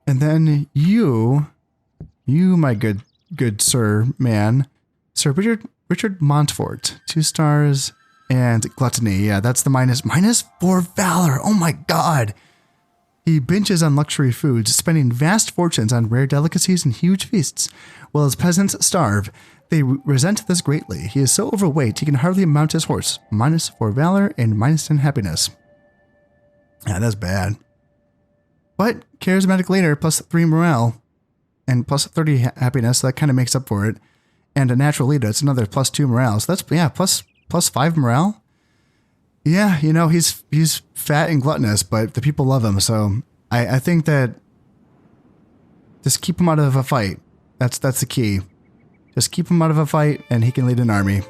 And then you, my good sir, Sir Richard Montfort, 2 stars and gluttony. Yeah, that's the -4 valor. Oh my god. He binges on luxury foods, spending vast fortunes on rare delicacies and huge feasts. While his peasants starve, they resent this greatly. He is so overweight he can hardly mount his horse. -4 valor and -10 happiness. Yeah, that's bad. But charismatic leader, +3 morale. And +30 happiness, so that kind of makes up for it. And a natural leader, it's another +2 morale. So that's, yeah, +5 morale. Yeah, you know, he's fat and gluttonous, but the people love him. So I think that just keep him out of a fight. That's the key. Just keep him out of a fight and he can lead an army.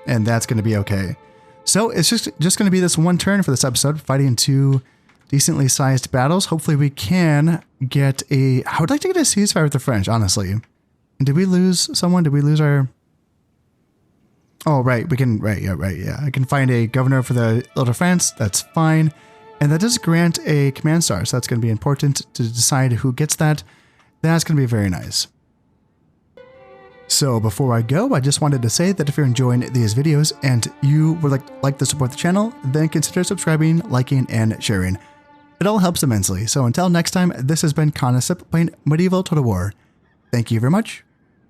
And that's going to be okay. So it's just going to be this one turn for this episode, fighting 2 decently sized battles. Hopefully we can get I would like to get a ceasefire with the French, honestly. And did we lose someone? Did we lose our... Oh, right. We can... Right. Yeah. I can find a governor for the Ile-de-France. That's fine. And that does grant a command star. So that's going to be important to decide who gets that. That's going to be very nice. So before I go, I just wanted to say that if you're enjoying these videos and you would like to support the channel, then consider subscribing, liking, and sharing. It all helps immensely. So until next time, this has been Conasip playing Medieval Total War. Thank you very much,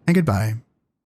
and goodbye.